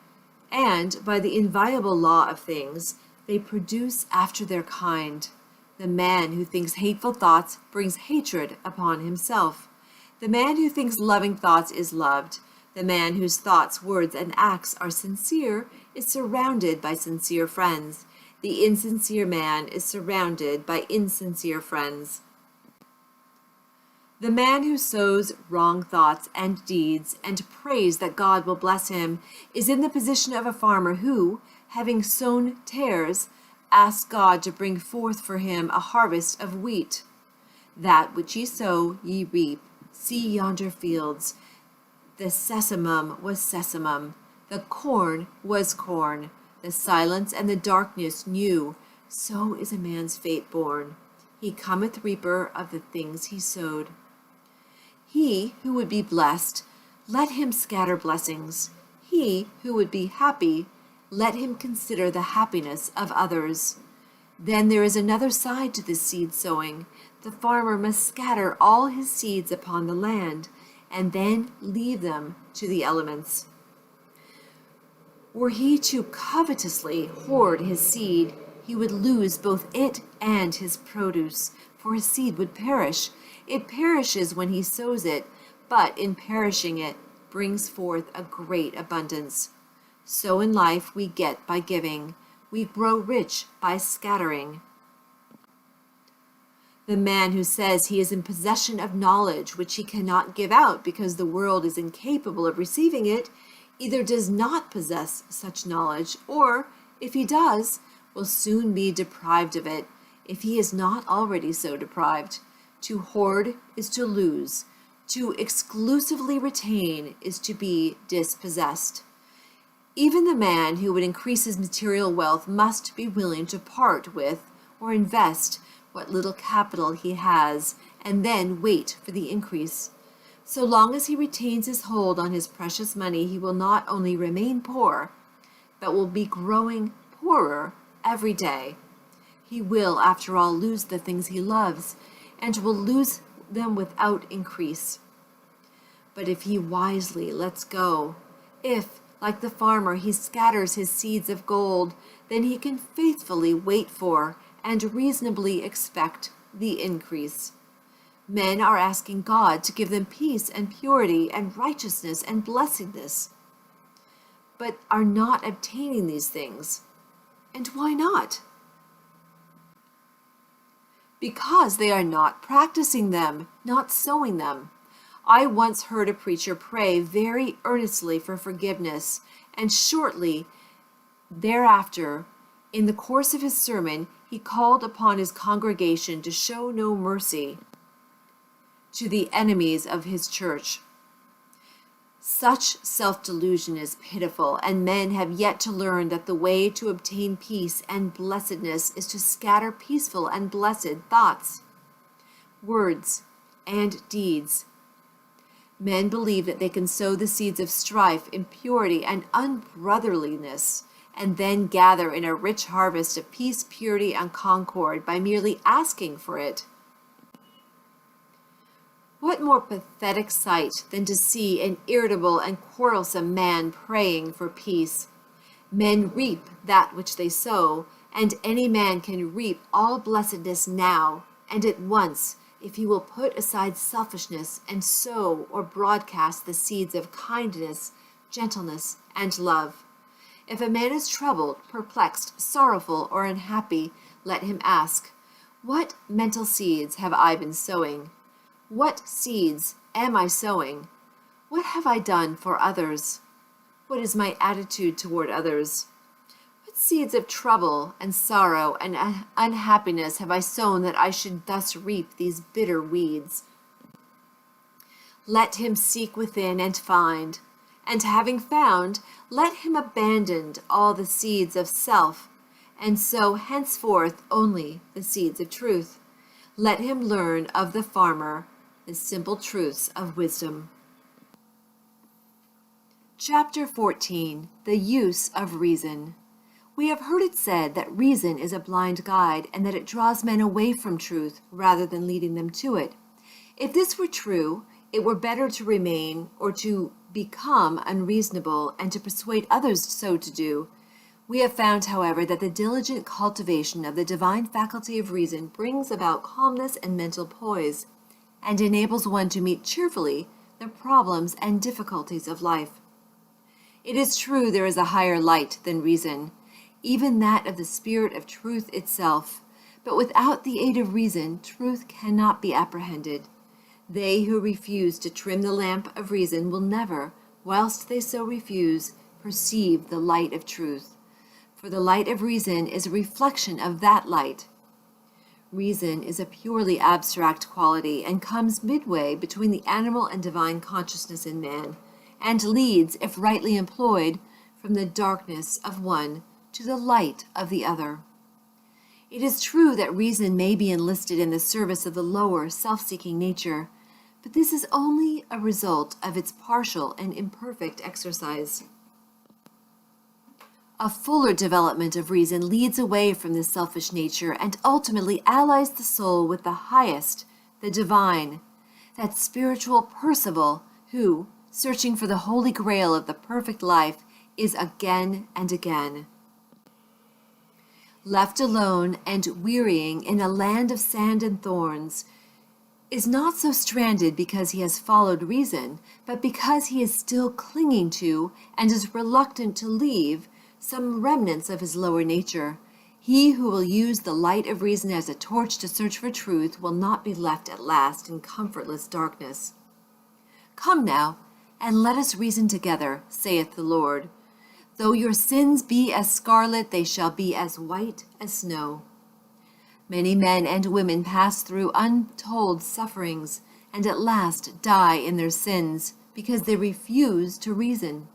and by the inviolable law of things, they produce after their kind. The man who thinks hateful thoughts brings hatred upon himself. The man who thinks loving thoughts is loved. The man whose thoughts, words, and acts are sincere is surrounded by sincere friends. The insincere man is surrounded by insincere friends. The man who sows wrong thoughts and deeds and prays that God will bless him is in the position of a farmer who, having sown tares, asks God to bring forth for him a harvest of wheat. That which ye sow ye reap. See yonder fields. The sesamum was sesamum. The corn was corn. The silence and the darkness knew. So is a man's fate born. He cometh reaper of the things he sowed. He who would be blessed, let him scatter blessings. He who would be happy, let him consider the happiness of others. Then there is another side to this seed sowing. The farmer must scatter all his seeds upon the land, and then leave them to the elements. Were he to covetously hoard his seed, he would lose both it and his produce, for his seed would perish. It perishes when he sows it, but in perishing it brings forth a great abundance. So in life we get by giving. We grow rich by scattering. The man who says he is in possession of knowledge which he cannot give out because the world is incapable of receiving it, either does not possess such knowledge, or, if he does, will soon be deprived of it, if he is not already so deprived. To hoard is to lose. To exclusively retain is to be dispossessed. Even the man who would increase his material wealth must be willing to part with or invest what little capital he has, and then wait for the increase. So long as he retains his hold on his precious money, he will not only remain poor, but will be growing poorer every day. He will, after all, lose the things he loves, and will lose them without increase. But if he wisely lets go, if, like the farmer, he scatters his seeds of gold, then he can faithfully wait for and reasonably expect the increase. Men are asking God to give them peace and purity and righteousness and blessedness, but are not obtaining these things. And why not? Because they are not practicing them, not sowing them. I once heard a preacher pray very earnestly for forgiveness, and shortly thereafter, in the course of his sermon, he called upon his congregation to show no mercy to the enemies of his church. Such self-delusion is pitiful, and men have yet to learn that the way to obtain peace and blessedness is to scatter peaceful and blessed thoughts, words, and deeds. Men believe that they can sow the seeds of strife, impurity, and unbrotherliness, and then gather in a rich harvest of peace, purity, and concord by merely asking for it. What more pathetic sight than to see an irritable and quarrelsome man praying for peace? Men reap that which they sow, And any man can reap all blessedness now and at once if he will put aside selfishness and sow or broadcast the seeds of kindness, gentleness, and love. If a man is troubled, perplexed, sorrowful, or unhappy, let him ask, "What mental seeds have I been sowing? What seeds am I sowing? What have I done for others? What is my attitude toward others? What seeds of trouble and sorrow and unhappiness have I sown that I should thus reap these bitter weeds?" Let him seek within and find, and having found, let him abandon all the seeds of self, and sow henceforth only the seeds of truth. Let him learn of the farmer the simple truths of wisdom. Chapter 14. The Use of Reason. We have heard it said that reason is a blind guide, and that it draws men away from truth rather than leading them to it. If this were true, it were better to remain or to become unreasonable and to persuade others so to do. We have found, however, that the diligent cultivation of the divine faculty of reason brings about calmness and mental poise, and enables one to meet cheerfully the problems and difficulties of life. It is true there is a higher light than reason, even that of the spirit of truth itself, but without the aid of reason, truth cannot be apprehended. They who refuse to trim the lamp of reason will never, whilst they so refuse, perceive the light of truth. For the light of reason is a reflection of that light. Reason is a purely abstract quality and comes midway between the animal and divine consciousness in man, and leads, if rightly employed, from the darkness of one to the light of the other. It is true that reason may be enlisted in the service of the lower, self-seeking nature, but this is only a result of its partial and imperfect exercise. A fuller development of reason leads away from this selfish nature and ultimately allies the soul with the highest, the divine, that spiritual Percival who, searching for the holy grail of the perfect life, is again and again left alone and wearying in a land of sand and thorns, is not so stranded because he has followed reason, but because he is still clinging to and is reluctant to leave some remnants of his lower nature. He who will use the light of reason as a torch to search for truth will not be left at last in comfortless darkness. Come now, and let us reason together, saith the Lord. Though your sins be as scarlet, they shall be as white as snow. Many men and women pass through untold sufferings, and at last die in their sins, because they refuse to reason,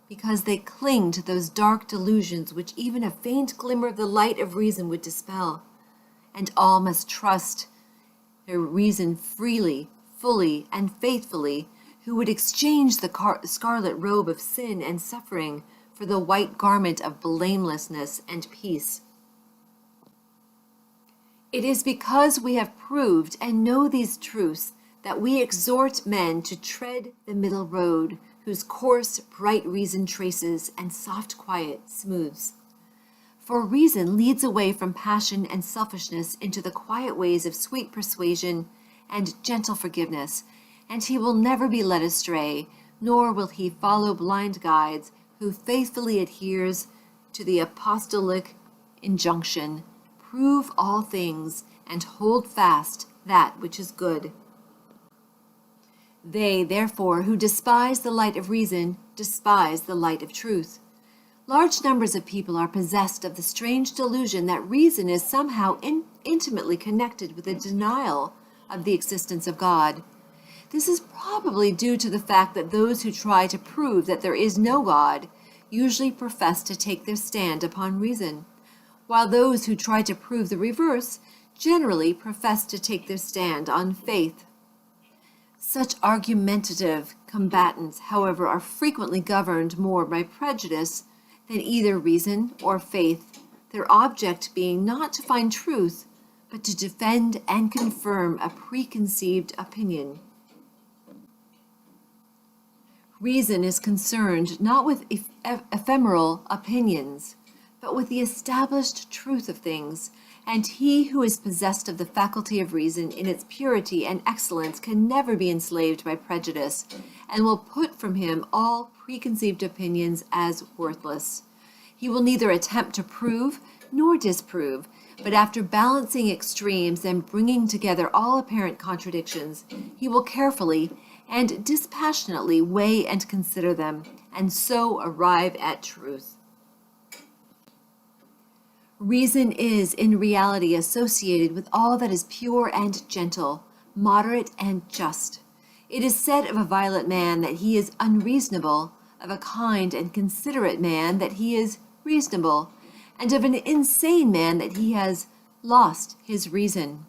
because they cling to those dark delusions which even a faint glimmer of the light of reason would dispel. And all must trust their reason freely, fully, and faithfully, who would exchange the scarlet robe of sin and suffering for the white garment of blamelessness and peace. It is because we have proved and know these truths that we exhort men to tread the middle road, whose course bright reason traces and soft quiet smooths. For reason leads away from passion and selfishness into the quiet ways of sweet persuasion and gentle forgiveness, and he will never be led astray, nor will he follow blind guides, who faithfully adheres to the apostolic injunction, prove all things, and hold fast that which is good. They, therefore, who despise the light of reason, despise the light of truth. Large numbers of people are possessed of the strange delusion that reason is somehow intimately connected with the denial of the existence of God. This is probably due to the fact that those who try to prove that there is no God usually profess to take their stand upon reason, while those who try to prove the reverse generally profess to take their stand on faith. Such argumentative combatants, however, are frequently governed more by prejudice than either reason or faith, their object being not to find truth, but to defend and confirm a preconceived opinion. Reason is concerned not with ephemeral opinions, but with the established truth of things, and he who is possessed of the faculty of reason in its purity and excellence can never be enslaved by prejudice, and will put from him all preconceived opinions as worthless. He will neither attempt to prove nor disprove, but after balancing extremes and bringing together all apparent contradictions, he will carefully and dispassionately weigh and consider them, and so arrive at truth. Reason is in reality associated with all that is pure and gentle, moderate and just. It is said of a violent man that he is unreasonable, of a kind and considerate man that he is reasonable, and of an insane man that he has lost his reason.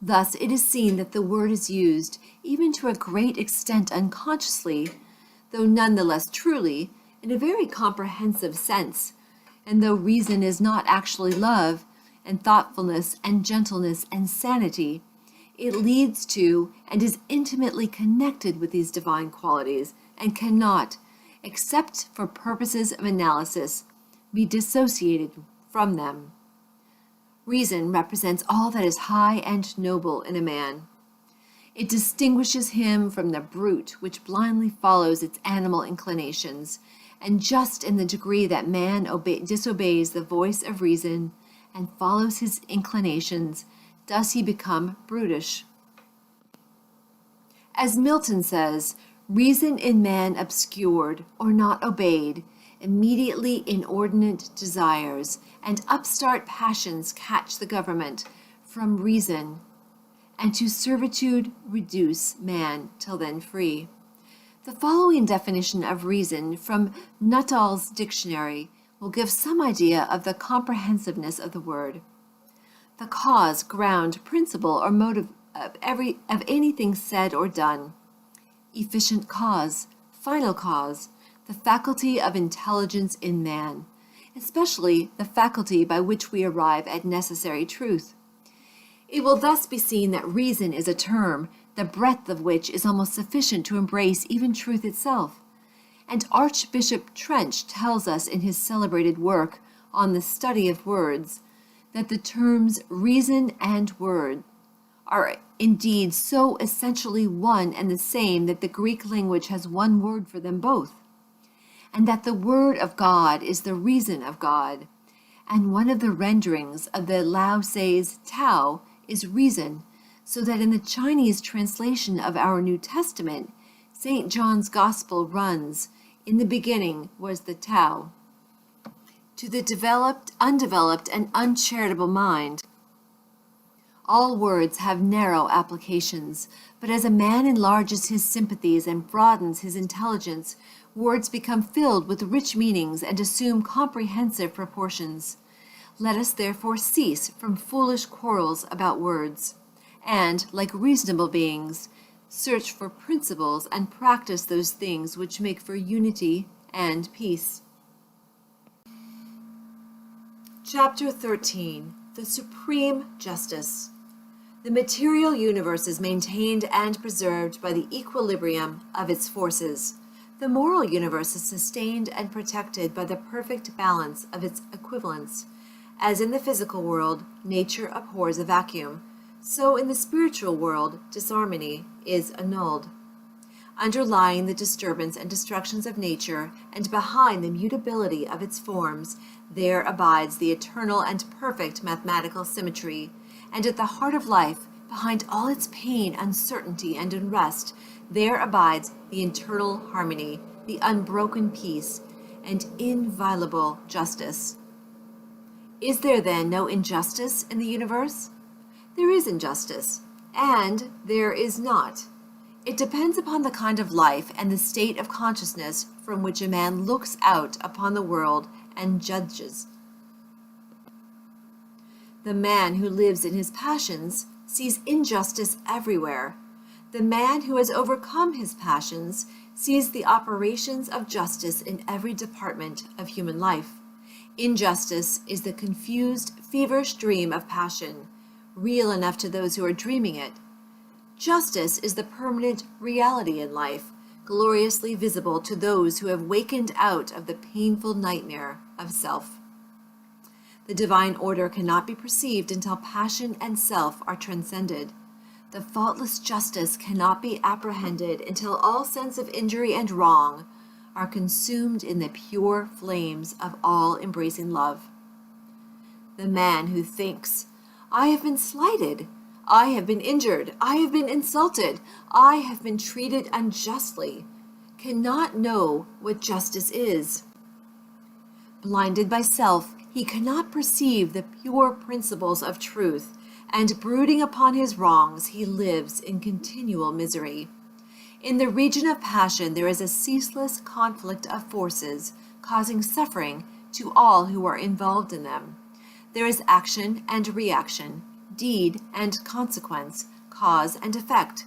Thus it is seen that the word is used, even to a great extent unconsciously, though none the less truly, in a very comprehensive sense. And though reason is not actually love and thoughtfulness and gentleness and sanity, it leads to and is intimately connected with these divine qualities and cannot, except for purposes of analysis, be dissociated from them. Reason represents all that is high and noble in a man. It distinguishes him from the brute which blindly follows its animal inclinations, and just in the degree that man disobeys the voice of reason and follows his inclinations, does he become brutish. As Milton says, reason in man obscured or not obeyed, immediately inordinate desires and upstart passions catch the government from reason, and to servitude reduce man till then free. The following definition of reason from Nuttall's dictionary will give some idea of the comprehensiveness of the word. The cause, ground, principle, or motive of anything said or done. Efficient cause, final cause, the faculty of intelligence in man, especially the faculty by which we arrive at necessary truth. It will thus be seen that reason is a term, the breadth of which is almost sufficient to embrace even truth itself. And Archbishop Trench tells us in his celebrated work on the study of words that the terms reason and word are indeed so essentially one and the same that the Greek language has one word for them both, and that the word of God is the reason of God, and one of the renderings of the Lao Tse's Tao is reason, so that in the Chinese translation of our New Testament, St. John's Gospel runs, "In the beginning was the Tao." To the developed, undeveloped, and uncharitable mind, all words have narrow applications, but as a man enlarges his sympathies and broadens his intelligence, words become filled with rich meanings and assume comprehensive proportions. Let us therefore cease from foolish quarrels about words, and, like reasonable beings, search for principles and practice those things which make for unity and peace. Chapter 13. The Supreme Justice. The material universe is maintained and preserved by the equilibrium of its forces. The moral universe is sustained and protected by the perfect balance of its equivalents. As in the physical world, nature abhors a vacuum, so in the spiritual world, disharmony is annulled. Underlying the disturbance and destructions of nature, and behind the mutability of its forms, there abides the eternal and perfect mathematical symmetry, and at the heart of life, behind all its pain, uncertainty, and unrest, there abides the internal harmony, the unbroken peace, and inviolable justice. Is there then no injustice in the universe? There is injustice, and there is not. It depends upon the kind of life and the state of consciousness from which a man looks out upon the world and judges. The man who lives in his passions sees injustice everywhere. The man who has overcome his passions sees the operations of justice in every department of human life. Injustice is the confused, feverish dream of passion, real enough to those who are dreaming it. Justice is the permanent reality in life, gloriously visible to those who have wakened out of the painful nightmare of self. The divine order cannot be perceived until passion and self are transcended. The faultless justice cannot be apprehended until all sense of injury and wrong are consumed in the pure flames of all-embracing love. The man who thinks, "I have been slighted, I have been injured, I have been insulted, I have been treated unjustly," cannot know what justice is. Blinded by self, he cannot perceive the pure principles of truth, and brooding upon his wrongs, he lives in continual misery. In the region of passion, there is a ceaseless conflict of forces, causing suffering to all who are involved in them. There is action and reaction, deed and consequence, cause and effect,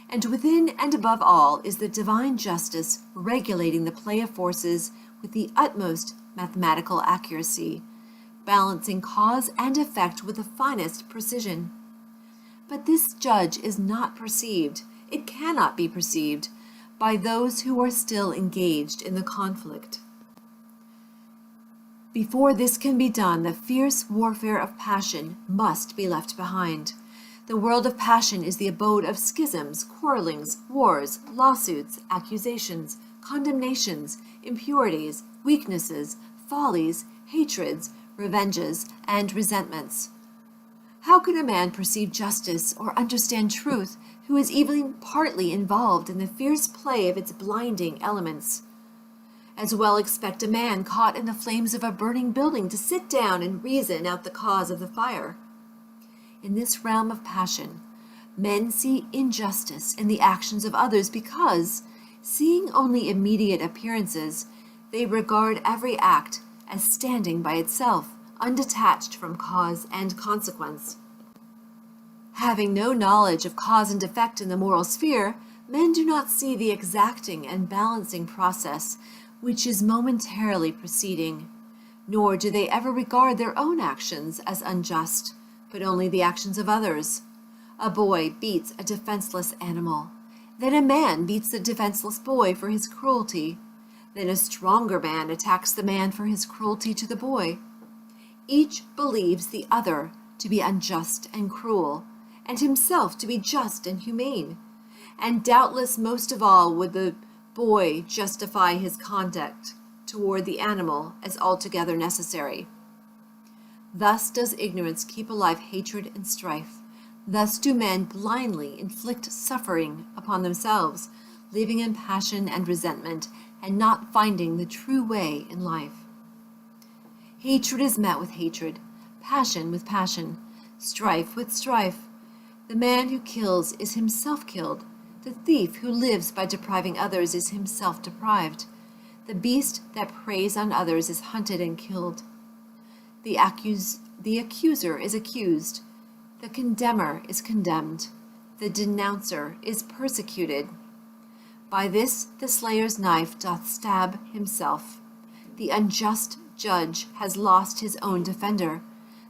and within and above all is the divine justice regulating the play of forces with the utmost mathematical accuracy, balancing cause and effect with the finest precision. But this judge is not perceived, it cannot be perceived, by those who are still engaged in the conflict. Before this can be done, the fierce warfare of passion must be left behind. The world of passion is the abode of schisms, quarrelings, wars, lawsuits, accusations, condemnations, impurities, weaknesses, follies, hatreds, revenges, and resentments. How can a man perceive justice or understand truth who is even partly involved in the fierce play of its blinding elements? As well expect a man caught in the flames of a burning building to sit down and reason out the cause of the fire. In this realm of passion, men see injustice in the actions of others because, seeing only immediate appearances, they regard every act as standing by itself, undetached from cause and consequence. Having no knowledge of cause and effect in the moral sphere, men do not see the exacting and balancing process which is momentarily proceeding, nor do they ever regard their own actions as unjust, but only the actions of others. A boy beats a defenseless animal, then a man beats the defenseless boy for his cruelty, then a stronger man attacks the man for his cruelty to the boy. Each believes the other to be unjust and cruel, and himself to be just and humane, and doubtless most of all would the boy justify his conduct toward the animal as altogether necessary. Thus does ignorance keep alive hatred and strife. Thus do men blindly inflict suffering upon themselves, living in passion and resentment, and not finding the true way in life. Hatred is met with hatred, passion with passion, strife with strife. The man who kills is himself killed. The thief who lives by depriving others is himself deprived. The beast that preys on others is hunted and killed. The accuser is accused. The condemner is condemned. The denouncer is persecuted. By this the slayer's knife doth stab himself. The unjust judge has lost his own defender.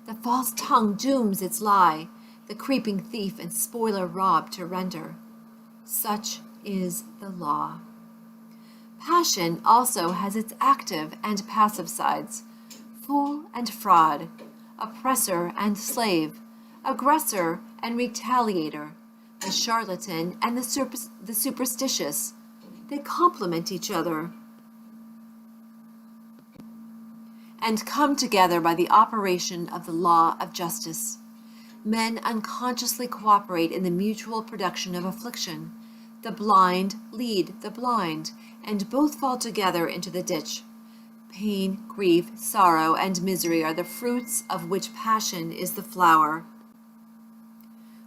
The false tongue dooms its lie. The creeping thief and spoiler rob to render. Such is the law. Passion also has its active and passive sides, fool and fraud, oppressor and slave, aggressor and retaliator, the charlatan and the superstitious. They complement each other and come together by the operation of the law of justice. Men unconsciously cooperate in the mutual production of affliction. The blind lead the blind, and both fall together into the ditch. Pain, grief, sorrow, and misery are the fruits of which passion is the flower.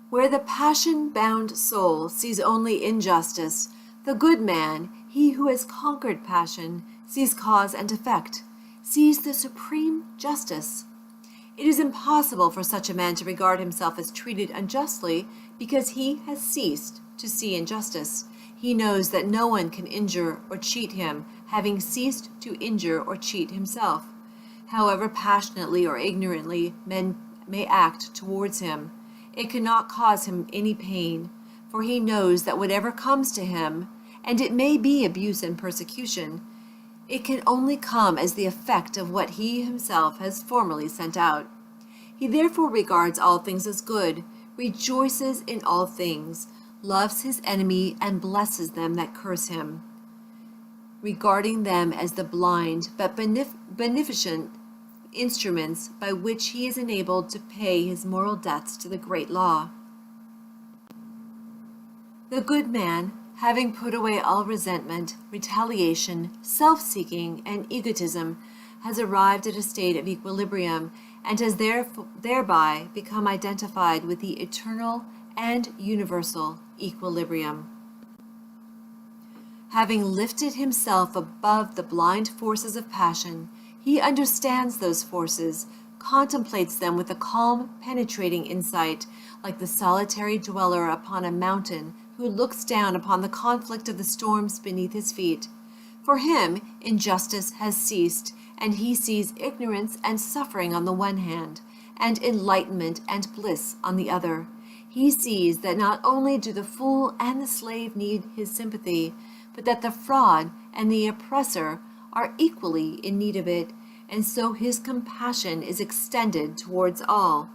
Where the passion-bound soul sees only injustice, the good man, he who has conquered passion, sees cause and effect, sees the supreme justice. It is impossible for such a man to regard himself as treated unjustly because he has ceased to see injustice. He knows that no one can injure or cheat him, having ceased to injure or cheat himself. However passionately or ignorantly men may act towards him, it cannot cause him any pain, for he knows that whatever comes to him, and it may be abuse and persecution, It can only come as the effect of what he himself has formerly sent out. He therefore regards all things as good, rejoices in all things, loves his enemy, and blesses them that curse him, regarding them as the blind but beneficent instruments by which he is enabled to pay his moral debts to the great law. The good man, having put away all resentment, retaliation, self-seeking, and egotism, has arrived at a state of equilibrium and has thereby become identified with the eternal and universal equilibrium. Having lifted himself above the blind forces of passion, he understands those forces, contemplates them with a calm, penetrating insight, like the solitary dweller upon a mountain who looks down upon the conflict of the storms beneath his feet. For him, injustice has ceased, and he sees ignorance and suffering on the one hand, and enlightenment and bliss on the other. He sees that not only do the fool and the slave need his sympathy, but that the fraud and the oppressor are equally in need of it, and so his compassion is extended towards all.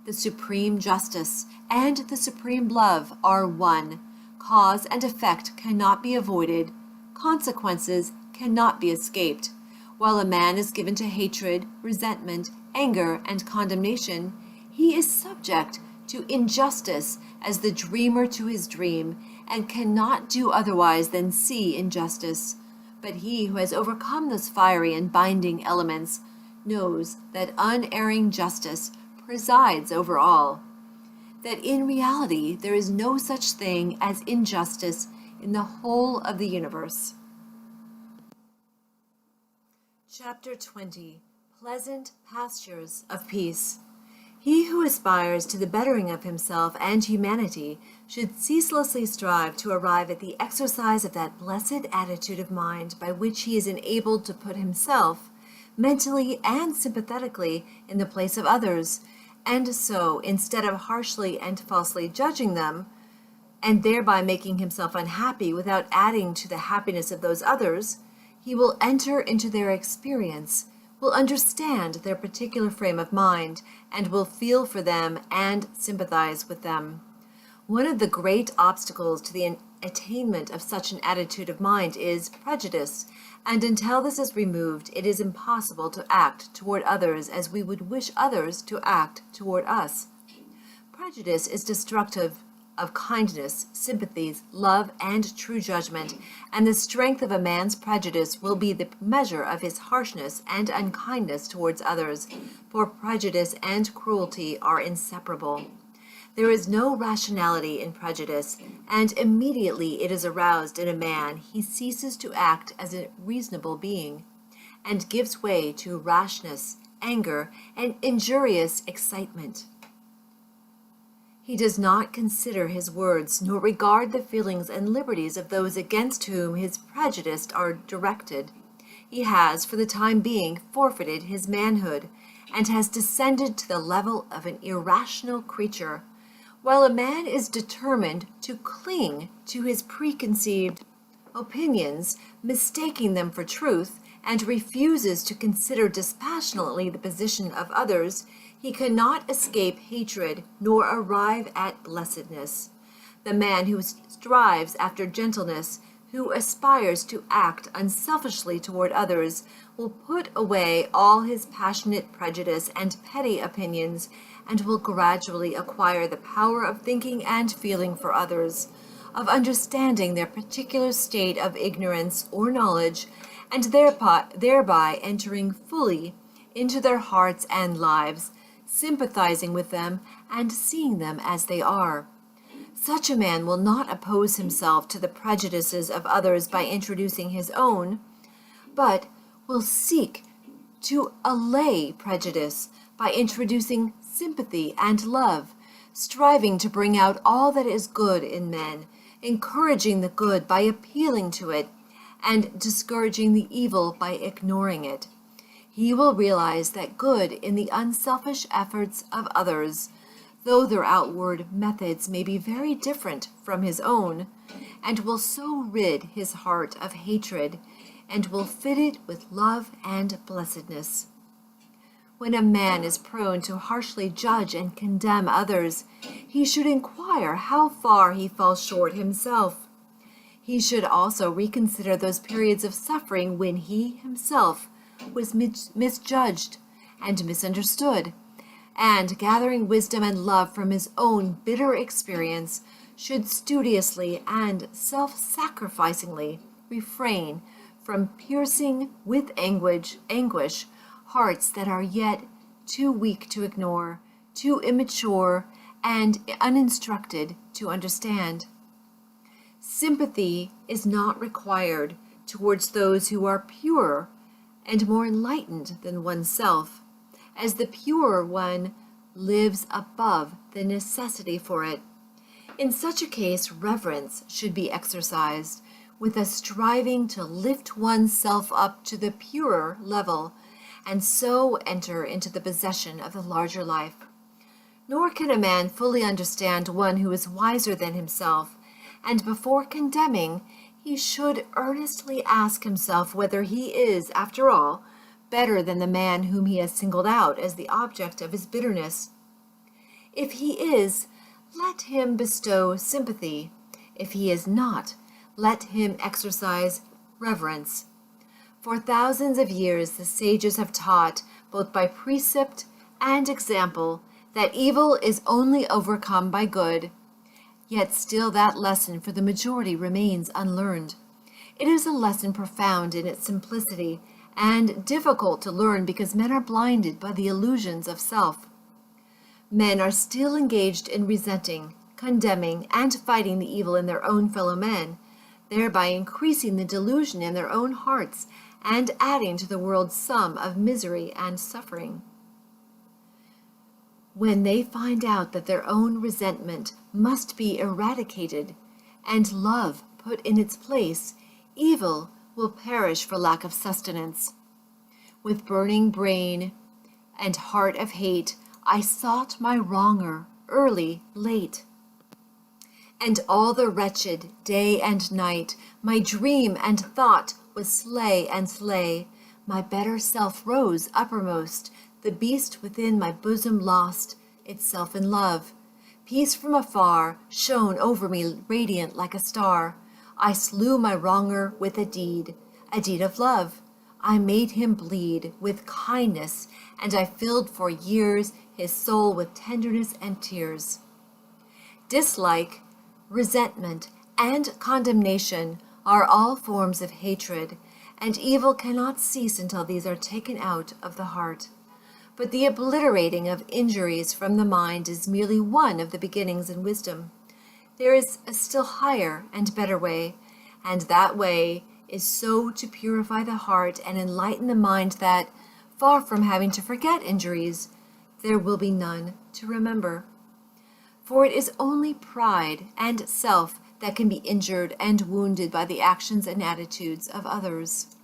The supreme justice and the supreme love are one. Cause and effect cannot be avoided. Consequences cannot be escaped. While a man is given to hatred, resentment, anger, and condemnation, he is subject to injustice as the dreamer to his dream, and cannot do otherwise than see injustice. But he who has overcome those fiery and binding elements knows that unerring justice presides over all, that in reality there is no such thing as injustice in the whole of the universe. Chapter 20. Pleasant Pastures of Peace. He who aspires to the bettering of himself and humanity should ceaselessly strive to arrive at the exercise of that blessed attitude of mind by which he is enabled to put himself, mentally and sympathetically, in the place of others, and so, instead of harshly and falsely judging them, and thereby making himself unhappy without adding to the happiness of those others, he will enter into their experience, will understand their particular frame of mind, and will feel for them and sympathize with them. One of the great obstacles to the attainment of such an attitude of mind is prejudice, and until this is removed, it is impossible to act toward others as we would wish others to act toward us. Prejudice is destructive of kindness, sympathies, love, and true judgment, and the strength of a man's prejudice will be the measure of his harshness and unkindness towards others, for prejudice and cruelty are inseparable. There is no rationality in prejudice, and immediately it is aroused in a man, he ceases to act as a reasonable being, and gives way to rashness, anger, and injurious excitement. He does not consider his words, nor regard the feelings and liberties of those against whom his prejudice are directed. He has, for the time being, forfeited his manhood, and has descended to the level of an irrational creature. While a man is determined to cling to his preconceived opinions, mistaking them for truth, and refuses to consider dispassionately the position of others, he cannot escape hatred nor arrive at blessedness. The man who strives after gentleness, who aspires to act unselfishly toward others, will put away all his passionate prejudice and petty opinions, and will gradually acquire the power of thinking and feeling for others, of understanding their particular state of ignorance or knowledge, and thereby entering fully into their hearts and lives, sympathizing with them and seeing them as they are. Such a man will not oppose himself to the prejudices of others by introducing his own, but will seek to allay prejudice by introducing sympathy and love, striving to bring out all that is good in men, encouraging the good by appealing to it, and discouraging the evil by ignoring it. He will realize that good in the unselfish efforts of others, though their outward methods may be very different from his own, and will so rid his heart of hatred, and will fit it with love and blessedness. When a man is prone to harshly judge and condemn others, he should inquire how far he falls short himself. He should also reconsider those periods of suffering when he himself was misjudged and misunderstood, and gathering wisdom and love from his own bitter experience, should studiously and self-sacrificingly refrain from piercing with anguish hearts that are yet too weak to ignore, too immature and uninstructed to understand. Sympathy is not required towards those who are purer and more enlightened than oneself, as the purer one lives above the necessity for it. In such a case, reverence should be exercised, with a striving to lift oneself up to the purer level, and so enter into the possession of the larger life. Nor can a man fully understand one who is wiser than himself, and before condemning, he should earnestly ask himself whether he is, after all, better than the man whom he has singled out as the object of his bitterness. If he is, let him bestow sympathy. If he is not, let him exercise reverence. For thousands of years the sages have taught, both by precept and example, that evil is only overcome by good. Yet still that lesson for the majority remains unlearned. It is a lesson profound in its simplicity, and difficult to learn because men are blinded by the illusions of self. Men are still engaged in resenting, condemning, and fighting the evil in their own fellow men, thereby increasing the delusion in their own hearts and adding to the world's sum of misery and suffering. When they find out that their own resentment must be eradicated and love put in its place, evil will perish for lack of sustenance. With burning brain and heart of hate, I sought my wronger early, late. And all the wretched day and night, my dream and thought was slay and slay. My better self rose uppermost, the beast within my bosom lost itself in love. Peace from afar shone over me radiant like a star. I slew my wronger with a deed of love. I made him bleed with kindness, and I filled for years his soul with tenderness and tears. Dislike, resentment, and condemnation are all forms of hatred, and evil cannot cease until these are taken out of the heart. But the obliterating of injuries from the mind is merely one of the beginnings in wisdom. There is a still higher and better way, and that way is so to purify the heart and enlighten the mind that, far from having to forget injuries, there will be none to remember. For it is only pride and self that can be injured and wounded by the actions and attitudes of others.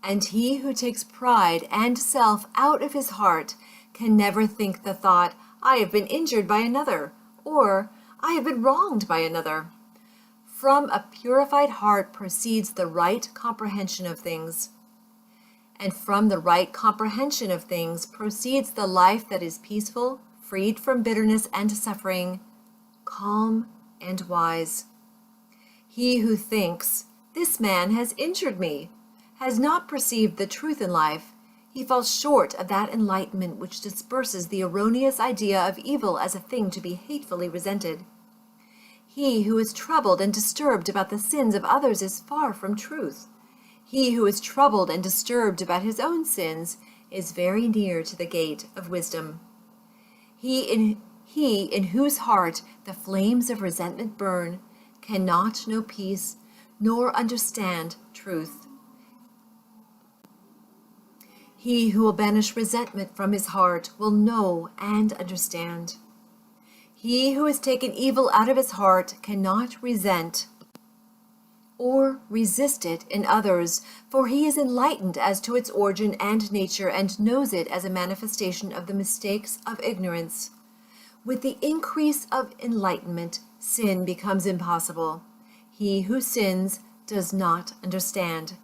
And he who takes pride and self out of his heart can never think the thought, I have been injured by another, or I have been wronged by another. From a purified heart proceeds the right comprehension of things. And from the right comprehension of things proceeds the life that is peaceful, freed from bitterness and suffering, calm and wise. He who thinks, this man has injured me, has not perceived the truth in life. He falls short of that enlightenment which disperses the erroneous idea of evil as a thing to be hatefully resented. He who is troubled and disturbed about the sins of others is far from truth. He who is troubled and disturbed about his own sins is very near to the gate of wisdom. He in whose heart the flames of resentment burn cannot know peace nor understand truth. He who will banish resentment from his heart will know and understand. He who has taken evil out of his heart cannot resent or resist it in others, for he is enlightened as to its origin and nature and knows it as a manifestation of the mistakes of ignorance. With the increase of enlightenment, sin becomes impossible. He who sins does not understand.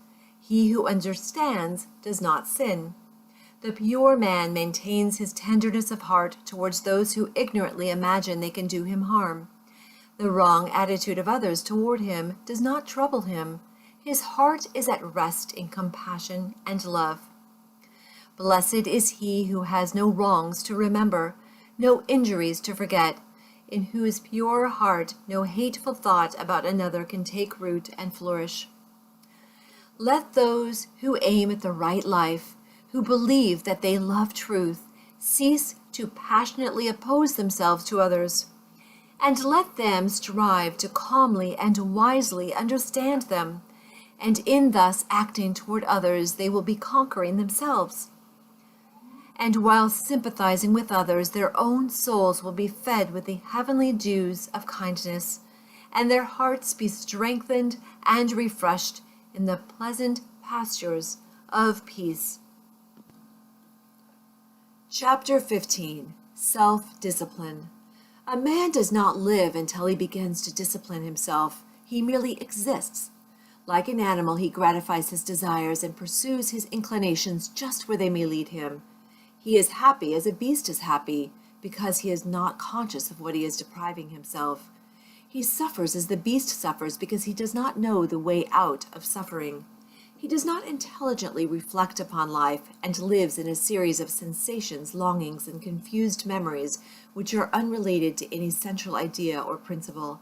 He who understands does not sin. The pure man maintains his tenderness of heart towards those who ignorantly imagine they can do him harm. The wrong attitude of others toward him does not trouble him. His heart is at rest in compassion and love. Blessed is he who has no wrongs to remember, no injuries to forget, in whose pure heart no hateful thought about another can take root and flourish. Let those who aim at the right life, who believe that they love truth, cease to passionately oppose themselves to others, and let them strive to calmly and wisely understand them, and in thus acting toward others they will be conquering themselves. And while sympathizing with others, their own souls will be fed with the heavenly dews of kindness, and their hearts be strengthened and refreshed in the pleasant pastures of peace. Chapter 15. Self-Discipline. A man does not live until he begins to discipline himself. He merely exists. Like an animal, he gratifies his desires and pursues his inclinations just where they may lead him. He is happy as a beast is happy, because he is not conscious of what he is depriving himself. He suffers as the beast suffers because he does not know the way out of suffering. He does not intelligently reflect upon life and lives in a series of sensations, longings, and confused memories which are unrelated to any central idea or principle.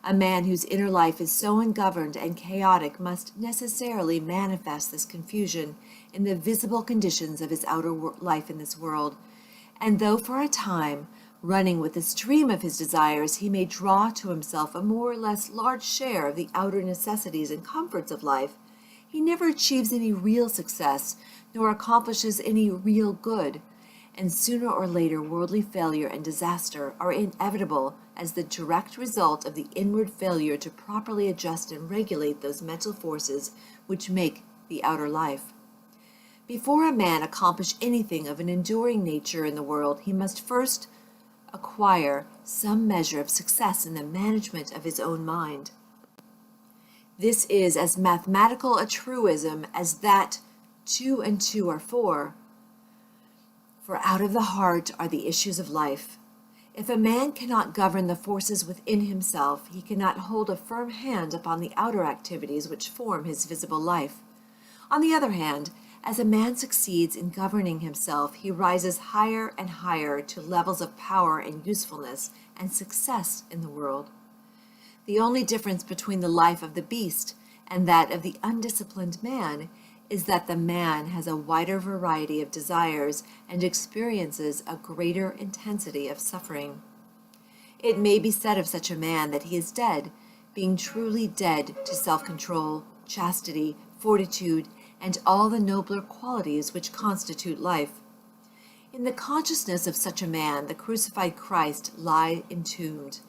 A man whose inner life is so ungoverned and chaotic must necessarily manifest this confusion in the visible conditions of his outer life in this world. And though for a time, running with the stream of his desires, he may draw to himself a more or less large share of the outer necessities and comforts of life, he never achieves any real success, nor accomplishes any real good, and sooner or later worldly failure and disaster are inevitable as the direct result of the inward failure to properly adjust and regulate those mental forces which make the outer life. Before a man accomplish anything of an enduring nature in the world, he must first acquire some measure of success in the management of his own mind. This is as mathematical a truism as that 2 and 2 are 4. For out of the heart are the issues of life. If a man cannot govern the forces within himself, he cannot hold a firm hand upon the outer activities which form his visible life. On the other hand, as a man succeeds in governing himself, he rises higher and higher to levels of power and usefulness and success in the world. The only difference between the life of the beast and that of the undisciplined man is that the man has a wider variety of desires and experiences a greater intensity of suffering. It may be said of such a man that he is dead, being truly dead to self-control, chastity, fortitude, and all the nobler qualities which constitute life. In the consciousness of such a man, the crucified Christ lies entombed,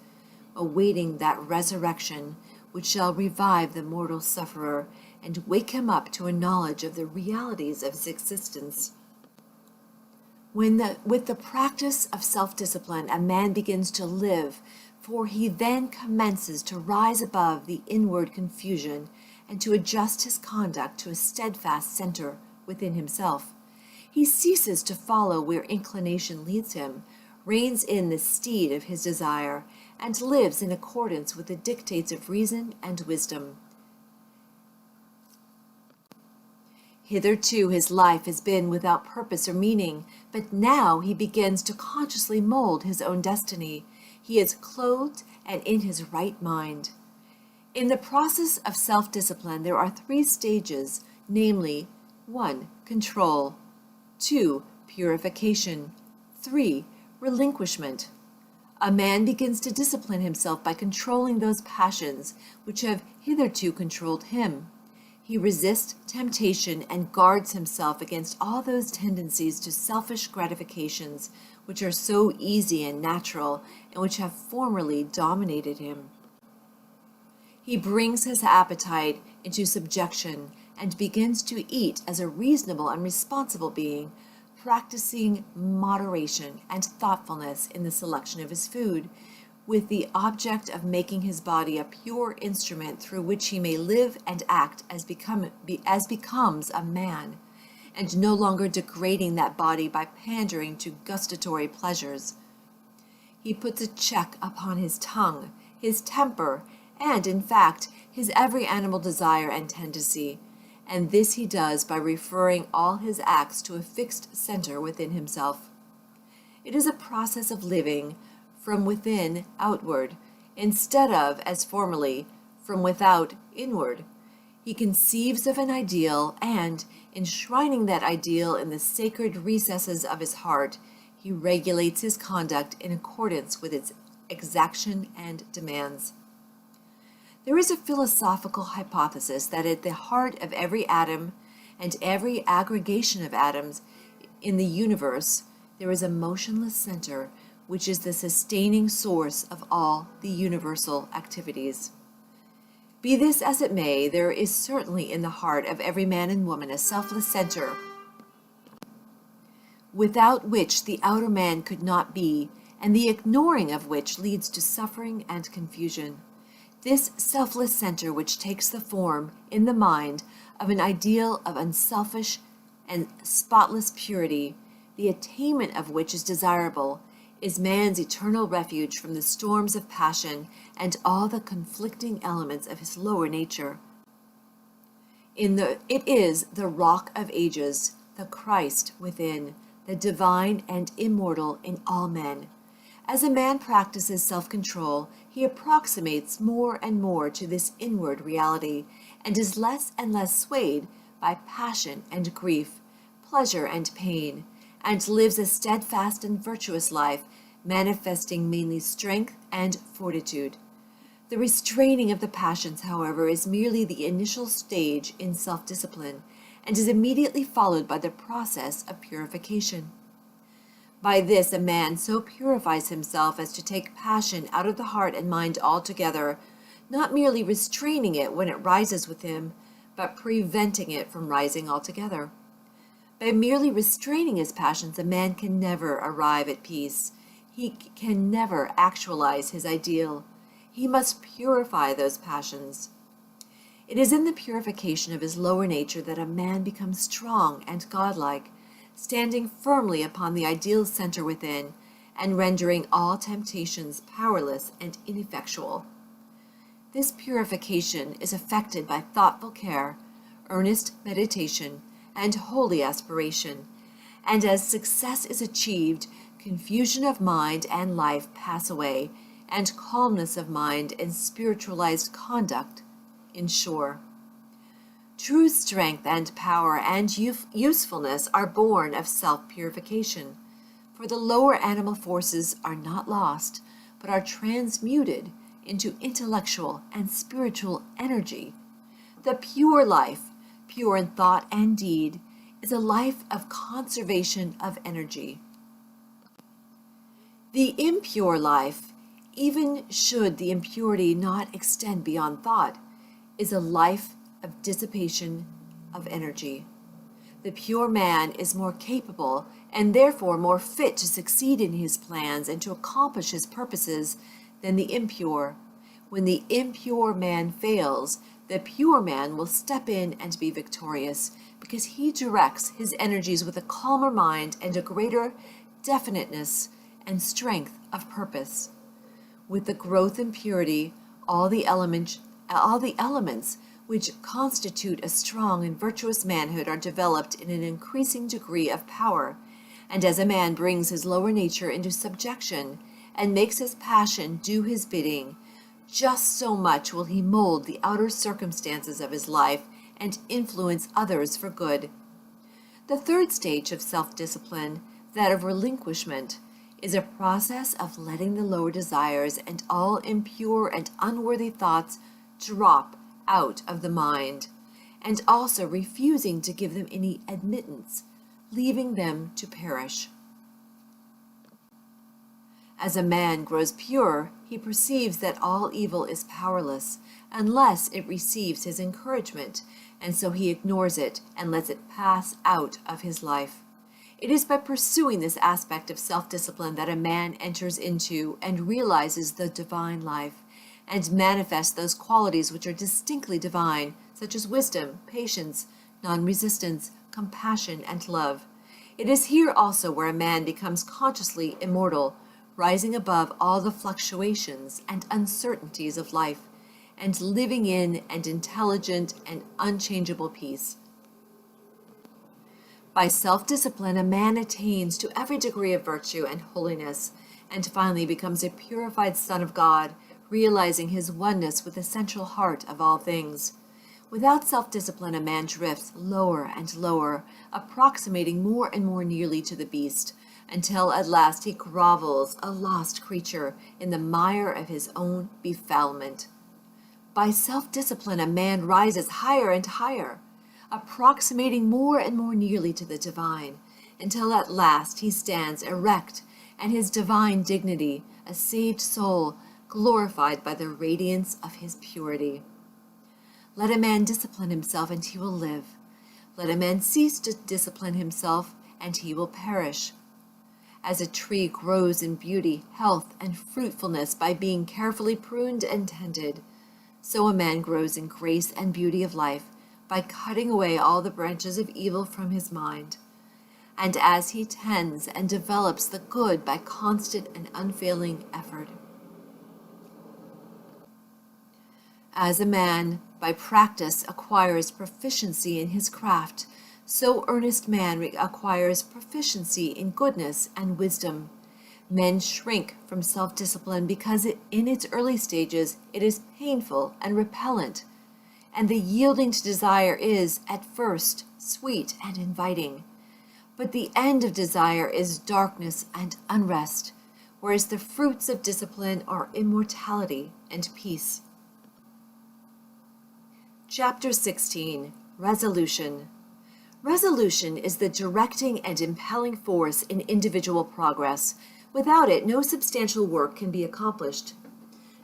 awaiting that resurrection which shall revive the mortal sufferer and wake him up to a knowledge of the realities of his existence. With the practice of self-discipline, a man begins to live, for he then commences to rise above the inward confusion and to adjust his conduct to a steadfast center within himself. He ceases to follow where inclination leads him, reins in the steed of his desire, and lives in accordance with the dictates of reason and wisdom. Hitherto his life has been without purpose or meaning, but now he begins to consciously mold his own destiny. He is clothed and in his right mind. In the process of self-discipline, there are 3 stages, namely, 1. Control, 2. Purification, 3. Relinquishment. A man begins to discipline himself by controlling those passions which have hitherto controlled him. He resists temptation and guards himself against all those tendencies to selfish gratifications which are so easy and natural and which have formerly dominated him. He brings his appetite into subjection and begins to eat as a reasonable and responsible being, practicing moderation and thoughtfulness in the selection of his food, with the object of making his body a pure instrument through which he may live and act as becomes a man, and no longer degrading that body by pandering to gustatory pleasures. He puts a check upon his tongue, his temper, and, in fact, his every animal desire and tendency, and this he does by referring all his acts to a fixed center within himself. It is a process of living from within outward, instead of, as formerly, from without inward. He conceives of an ideal, and, enshrining that ideal in the sacred recesses of his heart, he regulates his conduct in accordance with its exaction and demands. There is a philosophical hypothesis that at the heart of every atom and every aggregation of atoms in the universe, there is a motionless center which is the sustaining source of all the universal activities. Be this as it may, there is certainly in the heart of every man and woman a selfless center, without which the outer man could not be, and the ignoring of which leads to suffering and confusion. This selfless center, which takes the form, in the mind, of an ideal of unselfish and spotless purity, the attainment of which is desirable, is man's eternal refuge from the storms of passion and all the conflicting elements of his lower nature. It is the rock of ages, the Christ within, the divine and immortal in all men. As a man practices self-control, he approximates more and more to this inward reality, and is less and less swayed by passion and grief, pleasure and pain, and lives a steadfast and virtuous life, manifesting mainly strength and fortitude. The restraining of the passions, however, is merely the initial stage in self-discipline, and is immediately followed by the process of purification. By this a man so purifies himself as to take passion out of the heart and mind altogether, not merely restraining it when it rises with him, but preventing it from rising altogether. By merely restraining his passions, a man can never arrive at peace. He can never actualize his ideal. He must purify those passions. It is in the purification of his lower nature that a man becomes strong and godlike, standing firmly upon the ideal center within, and rendering all temptations powerless and ineffectual. This purification is effected by thoughtful care, earnest meditation, and holy aspiration, and as success is achieved, confusion of mind and life pass away, and calmness of mind and spiritualized conduct ensure. True strength and power and usefulness are born of self-purification, for the lower animal forces are not lost, but are transmuted into intellectual and spiritual energy. The pure life, pure in thought and deed, is a life of conservation of energy. The impure life, even should the impurity not extend beyond thought, is a life of dissipation of energy. The pure man is more capable and therefore more fit to succeed in his plans and to accomplish his purposes than the impure. When the impure man fails, the pure man will step in and be victorious, because he directs his energies with a calmer mind and a greater definiteness and strength of purpose. With the growth in purity, all the elements which constitute a strong and virtuous manhood are developed in an increasing degree of power, and as a man brings his lower nature into subjection and makes his passion do his bidding, just so much will he mold the outer circumstances of his life and influence others for good. The third stage of self-discipline, that of relinquishment, is a process of letting the lower desires and all impure and unworthy thoughts drop out of the mind, and also refusing to give them any admittance, leaving them to perish. As a man grows pure, he perceives that all evil is powerless unless it receives his encouragement, and so he ignores it and lets it pass out of his life. It is by pursuing this aspect of self-discipline that a man enters into and realizes the divine life, and manifests those qualities which are distinctly divine, such as wisdom, patience, non-resistance, compassion, and love. It is here also where a man becomes consciously immortal, rising above all the fluctuations and uncertainties of life, and living in an intelligent and unchangeable peace. By self-discipline, a man attains to every degree of virtue and holiness, and finally becomes a purified son of God, realizing his oneness with the central heart of all things. Without self-discipline, a man drifts lower and lower, approximating more and more nearly to the beast, until at last he grovels, a lost creature, in the mire of his own befoulment. By self-discipline, a man rises higher and higher, approximating more and more nearly to the divine, until at last he stands erect, and his divine dignity, a saved soul, glorified by the radiance of his purity. Let a man discipline himself, and he will live. Let a man cease to discipline himself, and he will perish. As a tree grows in beauty, health, and fruitfulness by being carefully pruned and tended, so a man grows in grace and beauty of life by cutting away all the branches of evil from his mind. And as he tends and develops the good by constant and unfailing effort. As a man, by practice, acquires proficiency in his craft, so earnest man acquires proficiency in goodness and wisdom. Men shrink from self-discipline because in its early stages it is painful and repellent, and the yielding to desire is, at first, sweet and inviting. But the end of desire is darkness and unrest, whereas the fruits of discipline are immortality and peace. Chapter 16. Resolution. Resolution is the directing and impelling force in individual progress. Without it, no substantial work can be accomplished.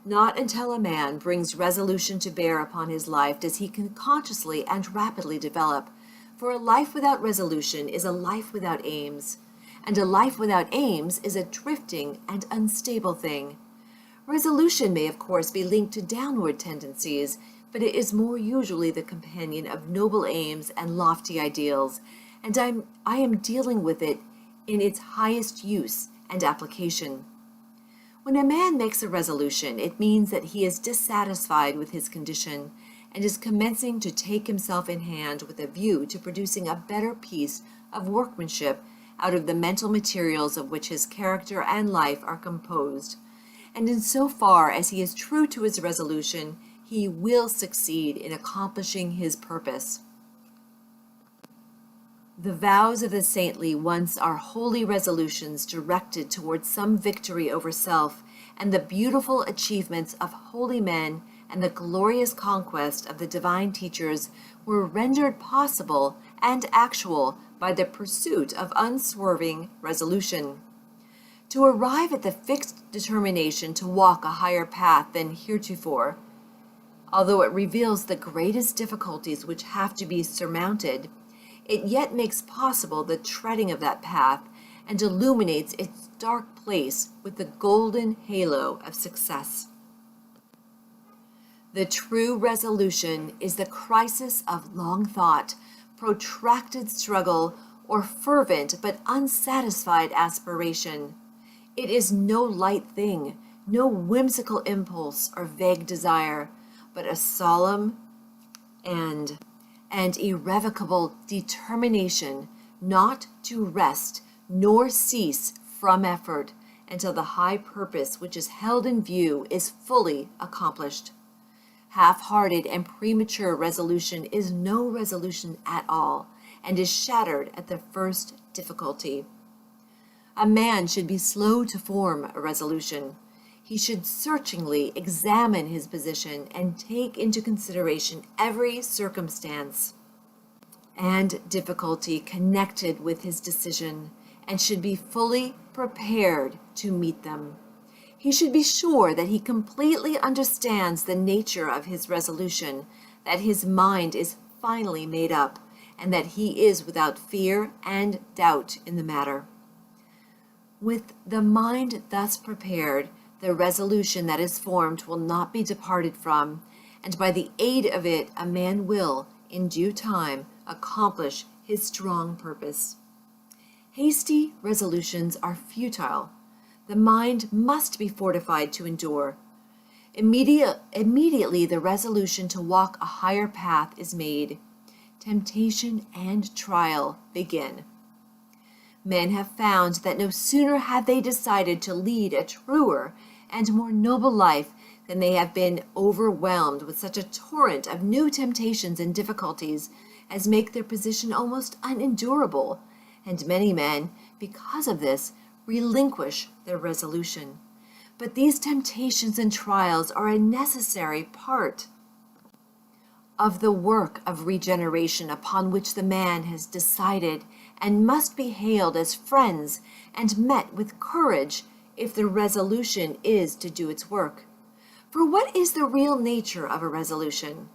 Not until a man brings resolution to bear upon his life does he consciously and rapidly develop, for a life without resolution is a life without aims, and a life without aims is a drifting and unstable thing. Resolution may of course be linked to downward tendencies, but it is more usually the companion of noble aims and lofty ideals, and I am dealing with it in its highest use and application. When a man makes a resolution, it means that he is dissatisfied with his condition and is commencing to take himself in hand with a view to producing a better piece of workmanship out of the mental materials of which his character and life are composed. And in so far as he is true to his resolution, he will succeed in accomplishing his purpose. The vows of the saintly once are holy resolutions directed towards some victory over self, and the beautiful achievements of holy men and the glorious conquest of the divine teachers were rendered possible and actual by the pursuit of unswerving resolution. To arrive at the fixed determination to walk a higher path than heretofore, although it reveals the greatest difficulties which have to be surmounted, it yet makes possible the treading of that path and illuminates its dark place with the golden halo of success. The true resolution is the crisis of long thought, protracted struggle, or fervent but unsatisfied aspiration. It is no light thing, no whimsical impulse or vague desire, but a solemn and irrevocable determination not to rest nor cease from effort until the high purpose which is held in view is fully accomplished. Half-hearted and premature resolution is no resolution at all, and is shattered at the first difficulty. A man should be slow to form a resolution. He should searchingly examine his position and take into consideration every circumstance and difficulty connected with his decision, and should be fully prepared to meet them. He should be sure that he completely understands the nature of his resolution, that his mind is finally made up, and that he is without fear and doubt in the matter. With the mind thus prepared, the resolution that is formed will not be departed from, and by the aid of it a man will, in due time, accomplish his strong purpose. Hasty resolutions are futile. The mind must be fortified to endure. Immediately the resolution to walk a higher path is made. Temptation and trial begin. Men have found that no sooner have they decided to lead a truer and more noble life than they have been overwhelmed with such a torrent of new temptations and difficulties as make their position almost unendurable, and many men, because of this, relinquish their resolution. But these temptations and trials are a necessary part of the work of regeneration upon which the man has decided, and must be hailed as friends and met with courage if the resolution is to do its work. For what is the real nature of a resolution?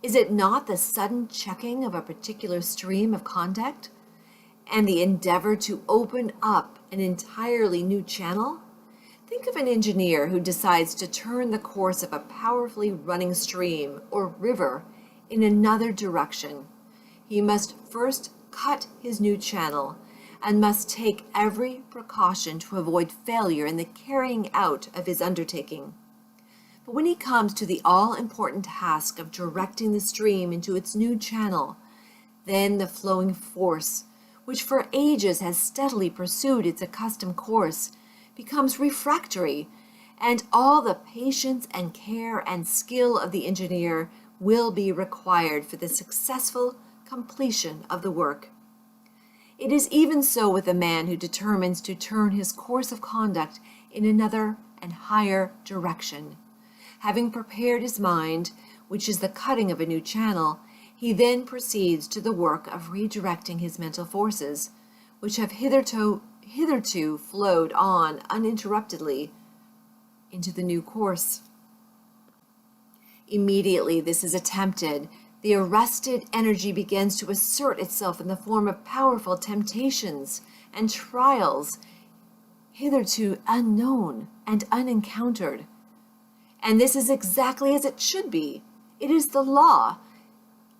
Is it not the sudden checking of a particular stream of conduct, and the endeavor to open up an entirely new channel? Think of an engineer who decides to turn the course of a powerfully running stream or river in another direction. He must first cut his new channel, and must take every precaution to avoid failure in the carrying out of his undertaking. But when he comes to the all-important task of directing the stream into its new channel, then the flowing force, which for ages has steadily pursued its accustomed course, becomes refractory, and all the patience and care and skill of the engineer will be required for the successful completion of the work. It is even so with a man who determines to turn his course of conduct in another and higher direction. Having prepared his mind, which is the cutting of a new channel, he then proceeds to the work of redirecting his mental forces, which have hitherto flowed on uninterruptedly into the new course. Immediately this is attempted, the arrested energy begins to assert itself in the form of powerful temptations and trials hitherto unknown and unencountered. And this is exactly as it should be. It is the law,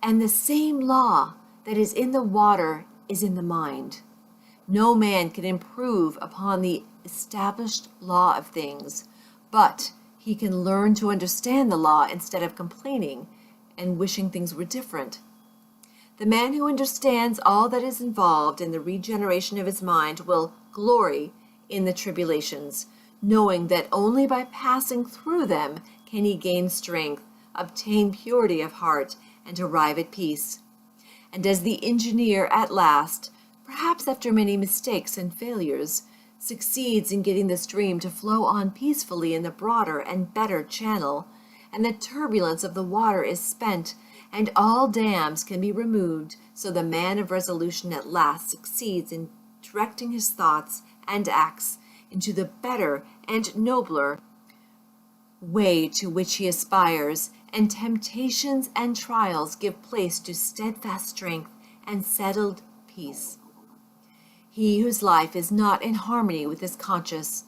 and the same law that is in the water is in the mind. No man can improve upon the established law of things, but he can learn to understand the law instead of complaining and wishing things were different. The man who understands all that is involved in the regeneration of his mind will glory in the tribulations, knowing that only by passing through them can he gain strength, obtain purity of heart, and arrive at peace. And as the engineer at last, perhaps after many mistakes and failures, succeeds in getting the stream to flow on peacefully in the broader and better channel, and the turbulence of the water is spent, and all dams can be removed, so the man of resolution at last succeeds in directing his thoughts and acts into the better and nobler way to which he aspires, and temptations and trials give place to steadfast strength and settled peace. He whose life is not in harmony with his conscience,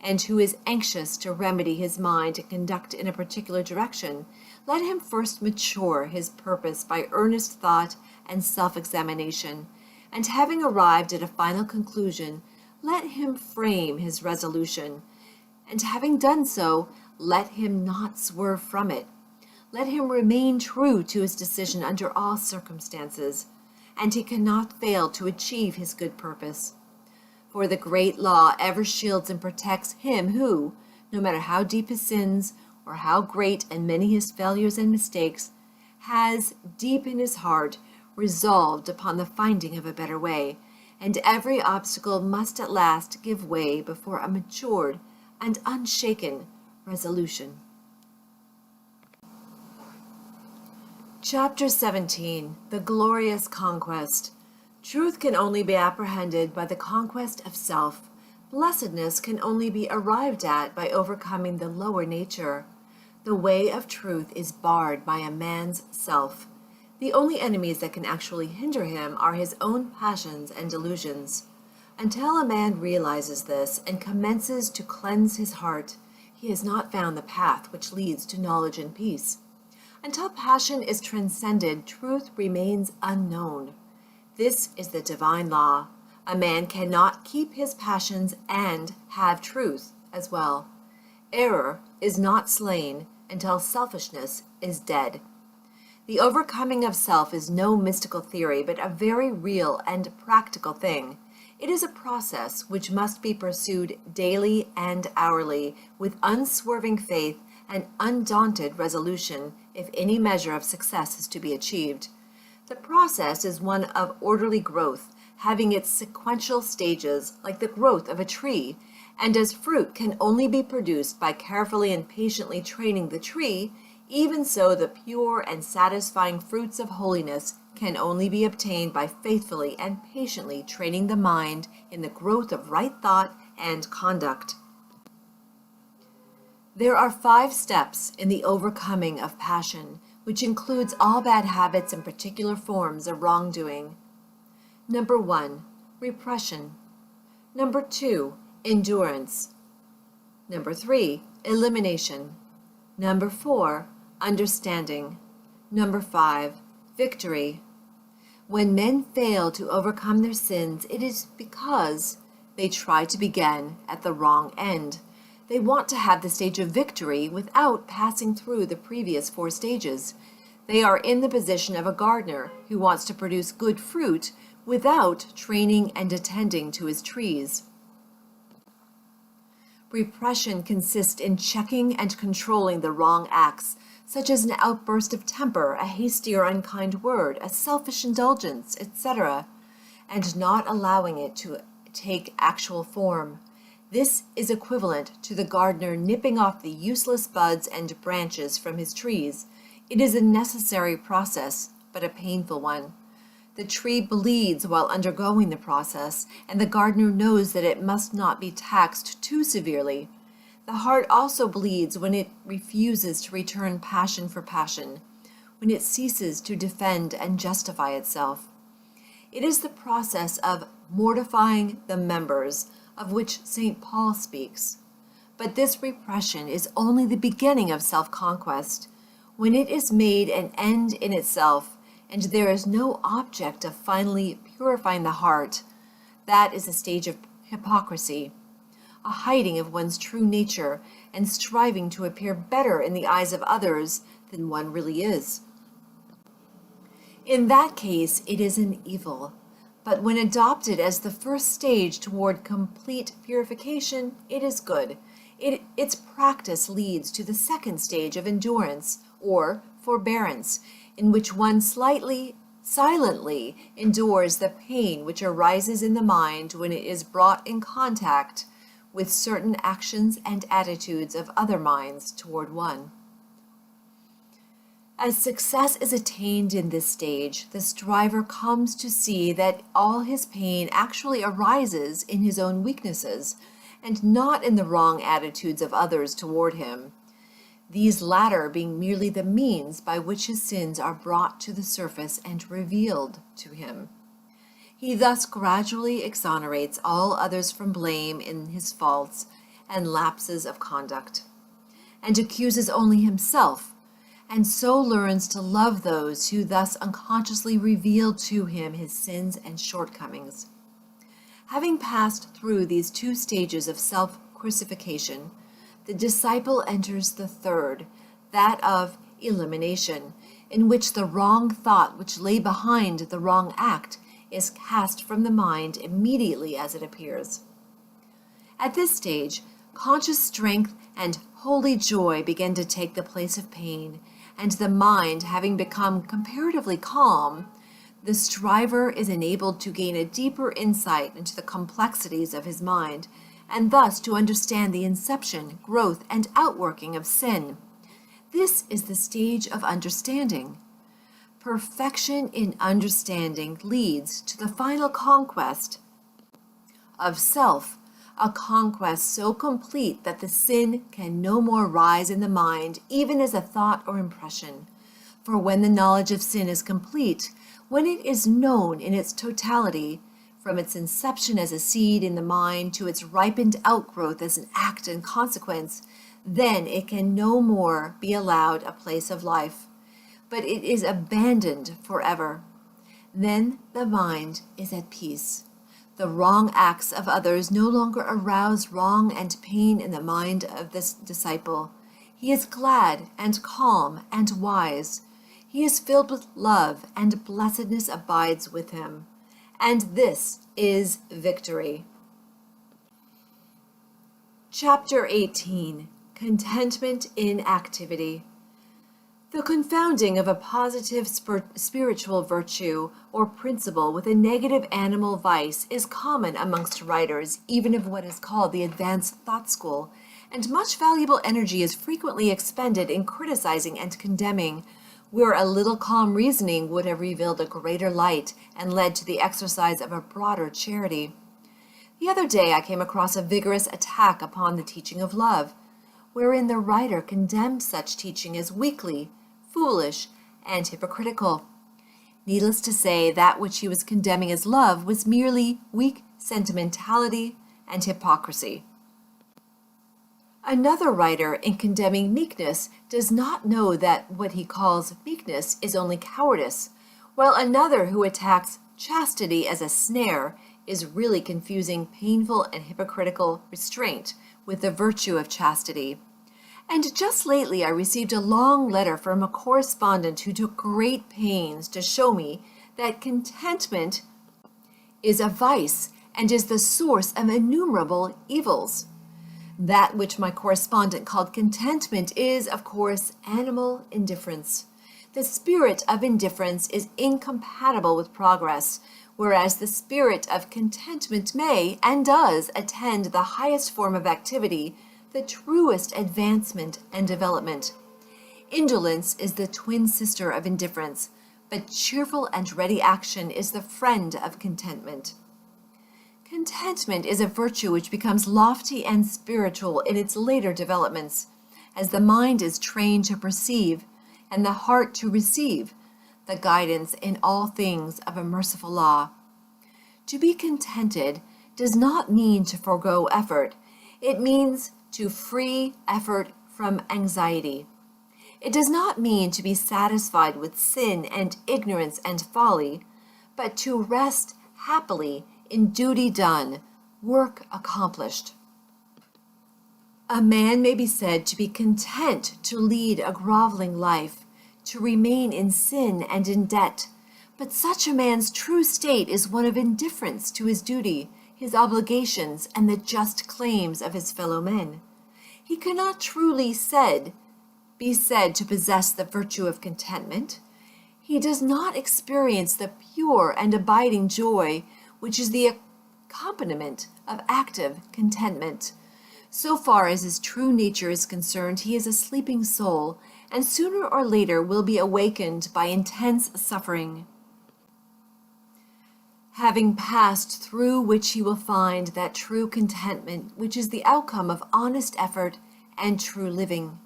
and who is anxious to remedy his mind and conduct in a particular direction, let him first mature his purpose by earnest thought and self-examination, and having arrived at a final conclusion, let him frame his resolution, and having done so, let him not swerve from it. Let him remain true to his decision under all circumstances, and he cannot fail to achieve his good purpose. For the great law ever shields and protects him who, no matter how deep his sins, or how great and many his failures and mistakes, has deep in his heart resolved upon the finding of a better way, and every obstacle must at last give way before a matured and unshaken resolution. Chapter 17. The Glorious Conquest. Truth can only be apprehended by the conquest of self. Blessedness can only be arrived at by overcoming the lower nature. The way of truth is barred by a man's self. The only enemies that can actually hinder him are his own passions and delusions. Until a man realizes this and commences to cleanse his heart, he has not found the path which leads to knowledge and peace. Until passion is transcended, truth remains unknown. This is the divine law. A man cannot keep his passions and have truth as well. Error is not slain until selfishness is dead. The overcoming of self is no mystical theory, but a very real and practical thing. It is a process which must be pursued daily and hourly with unswerving faith and undaunted resolution if any measure of success is to be achieved. The process is one of orderly growth, having its sequential stages like the growth of a tree, and as fruit can only be produced by carefully and patiently training the tree, even so the pure and satisfying fruits of holiness can only be obtained by faithfully and patiently training the mind in the growth of right thought and conduct. There are 5 steps in the overcoming of passion, which includes all bad habits and particular forms of wrongdoing. Number 1, repression. Number 2, endurance. Number 3, elimination. Number 4, understanding. Number 5, victory. When men fail to overcome their sins, it is because they try to begin at the wrong end. They want to have the stage of victory without passing through the previous 4 stages. They are in the position of a gardener who wants to produce good fruit without training and attending to his trees. Repression consists in checking and controlling the wrong acts, such as an outburst of temper, a hasty or unkind word, a selfish indulgence, etc., and not allowing it to take actual form. This is equivalent to the gardener nipping off the useless buds and branches from his trees. It is a necessary process, but a painful one. The tree bleeds while undergoing the process, and the gardener knows that it must not be taxed too severely. The heart also bleeds when it refuses to return passion for passion, when it ceases to defend and justify itself. It is the process of mortifying the members, of which St. Paul speaks. But this repression is only the beginning of self-conquest. When it is made an end in itself, and there is no object of finally purifying the heart, that is a stage of hypocrisy, a hiding of one's true nature, and striving to appear better in the eyes of others than one really is. In that case, it is an evil. But when adopted as the first stage toward complete purification, it is good. Its practice leads to the second stage of endurance, or forbearance, in which one silently endures the pain which arises in the mind when it is brought in contact with certain actions and attitudes of other minds toward one. As success is attained in this stage, the striver comes to see that all his pain actually arises in his own weaknesses, and not in the wrong attitudes of others toward him, these latter being merely the means by which his sins are brought to the surface and revealed to him. He thus gradually exonerates all others from blame in his faults and lapses of conduct, and accuses only himself, and so learns to love those who thus unconsciously reveal to him his sins and shortcomings. Having passed through these 2 stages of self-crucifixion, the disciple enters the third, that of elimination, in which the wrong thought which lay behind the wrong act is cast from the mind immediately as it appears. At this stage, conscious strength and holy joy begin to take the place of pain, and the mind having become comparatively calm, the striver is enabled to gain a deeper insight into the complexities of his mind, and thus to understand the inception, growth, and outworking of sin. This is the stage of understanding. Perfection in understanding leads to the final conquest of self, a conquest so complete that the sin can no more rise in the mind, even as a thought or impression. For when the knowledge of sin is complete, when it is known in its totality, from its inception as a seed in the mind to its ripened outgrowth as an act and consequence, then it can no more be allowed a place of life, but it is abandoned forever. Then the mind is at peace. The wrong acts of others no longer arouse wrong and pain in the mind of this disciple. He is glad and calm and wise. He is filled with love, and blessedness abides with him. And this is victory. Chapter 18. Contentment in Activity. The confounding of a positive spiritual virtue or principle with a negative animal vice is common amongst writers, even of what is called the advanced thought school, and much valuable energy is frequently expended in criticizing and condemning, where a little calm reasoning would have revealed a greater light and led to the exercise of a broader charity. The other day I came across a vigorous attack upon the teaching of love, wherein the writer condemned such teaching as weakly, foolish, and hypocritical. Needless to say, that which he was condemning as love was merely weak sentimentality and hypocrisy. Another writer, in condemning meekness, does not know that what he calls meekness is only cowardice, while another who attacks chastity as a snare is really confusing painful and hypocritical restraint with the virtue of chastity. And just lately I received a long letter from a correspondent who took great pains to show me that contentment is a vice and is the source of innumerable evils. That which my correspondent called contentment is, of course, animal indifference. The spirit of indifference is incompatible with progress, whereas the spirit of contentment may and does attend the highest form of activity, the truest advancement and development. Indolence is the twin sister of indifference, but cheerful and ready action is the friend of contentment. Contentment is a virtue which becomes lofty and spiritual in its later developments, as the mind is trained to perceive and the heart to receive the guidance in all things of a merciful law. To be contented does not mean to forego effort. It means to free effort from anxiety. It does not mean to be satisfied with sin and ignorance and folly, but to rest happily in duty done, work accomplished. A man may be said to be content to lead a groveling life, to remain in sin and in debt, but such a man's true state is one of indifference to his duty, his obligations, and the just claims of his fellow men. He cannot truly be said to possess the virtue of contentment. He does not experience the pure and abiding joy which is the accompaniment of active contentment. So far as his true nature is concerned, he is a sleeping soul, and sooner or later will be awakened by intense suffering, having passed through which he will find that true contentment which is the outcome of honest effort and true living.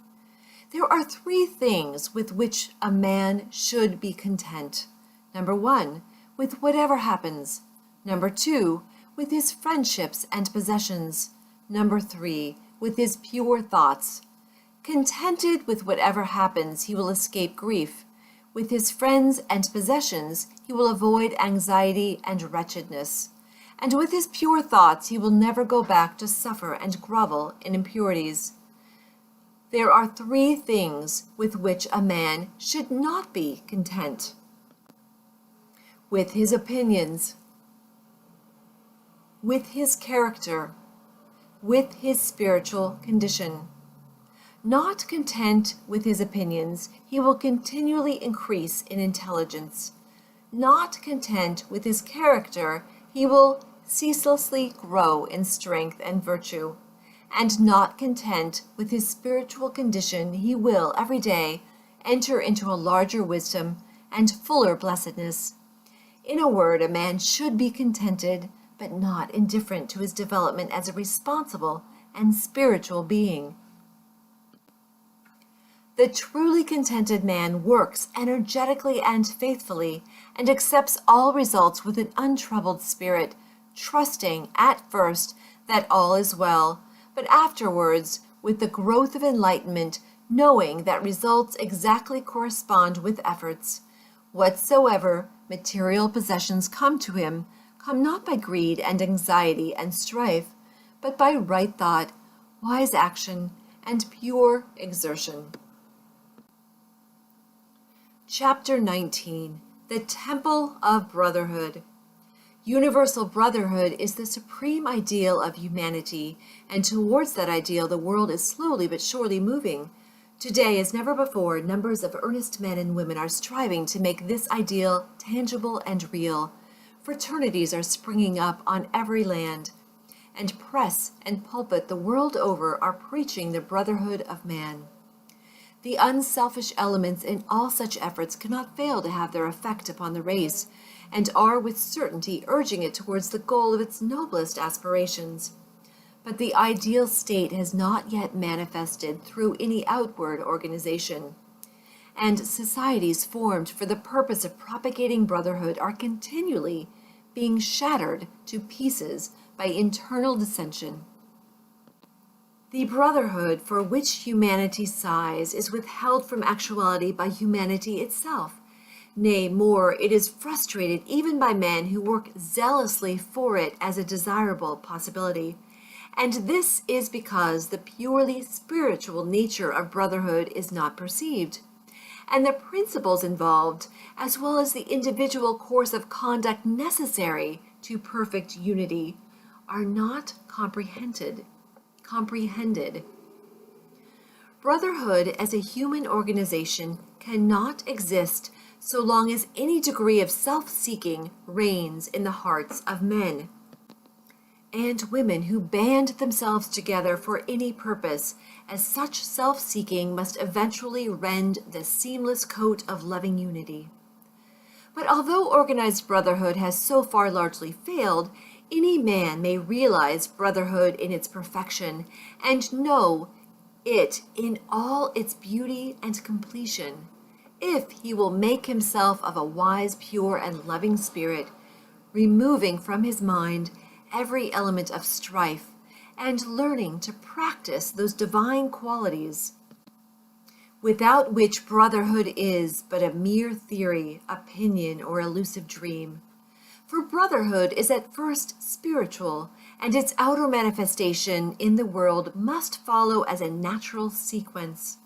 There are 3 things with which a man should be content. Number 1, with whatever happens. Number 2, with his friendships and possessions. Number 3, with his pure thoughts. Contented with whatever happens, he will escape grief. With his friends and possessions, he will avoid anxiety and wretchedness. And with his pure thoughts, he will never go back to suffer and grovel in impurities. There are 3 things with which a man should not be content. With his opinions, with his character, with his spiritual condition. Not content with his opinions, he will continually increase in intelligence. Not content with his character, he will ceaselessly grow in strength and virtue. And not content with his spiritual condition, he will every day enter into a larger wisdom and fuller blessedness. In a word, a man should be contented, but not indifferent to his development as a responsible and spiritual being. The truly contented man works energetically and faithfully, and accepts all results with an untroubled spirit, trusting at first that all is well, but afterwards, with the growth of enlightenment, knowing that results exactly correspond with efforts. Whatsoever material possessions come to him, come not by greed and anxiety and strife, but by right thought, wise action, and pure exertion. Chapter 19. The Temple of Brotherhood. Universal brotherhood is the supreme ideal of humanity, and towards that ideal the world is slowly but surely moving. Today, as never before, numbers of earnest men and women are striving to make this ideal tangible and real. Fraternities are springing up on every land, and press and pulpit the world over are preaching the brotherhood of man. The unselfish elements in all such efforts cannot fail to have their effect upon the race, and are with certainty urging it towards the goal of its noblest aspirations. But the ideal state has not yet manifested through any outward organization, and societies formed for the purpose of propagating brotherhood are continually being shattered to pieces by internal dissension. The brotherhood for which humanity sighs is withheld from actuality by humanity itself. Nay, more, it is frustrated even by men who work zealously for it as a desirable possibility. And this is because the purely spiritual nature of brotherhood is not perceived, and the principles involved, as well as the individual course of conduct necessary to perfect unity, are not comprehended. Brotherhood as a human organization cannot exist so long as any degree of self-seeking reigns in the hearts of men and women who band themselves together for any purpose, as such self-seeking must eventually rend the seamless coat of loving unity. But although organized brotherhood has so far largely failed, any man may realize brotherhood in its perfection and know it in all its beauty and completion, if he will make himself of a wise, pure, and loving spirit, removing from his mind every element of strife, and learning to practice those divine qualities without which brotherhood is but a mere theory, opinion, or elusive dream. For brotherhood is at first spiritual, and its outer manifestation in the world must follow as a natural sequence.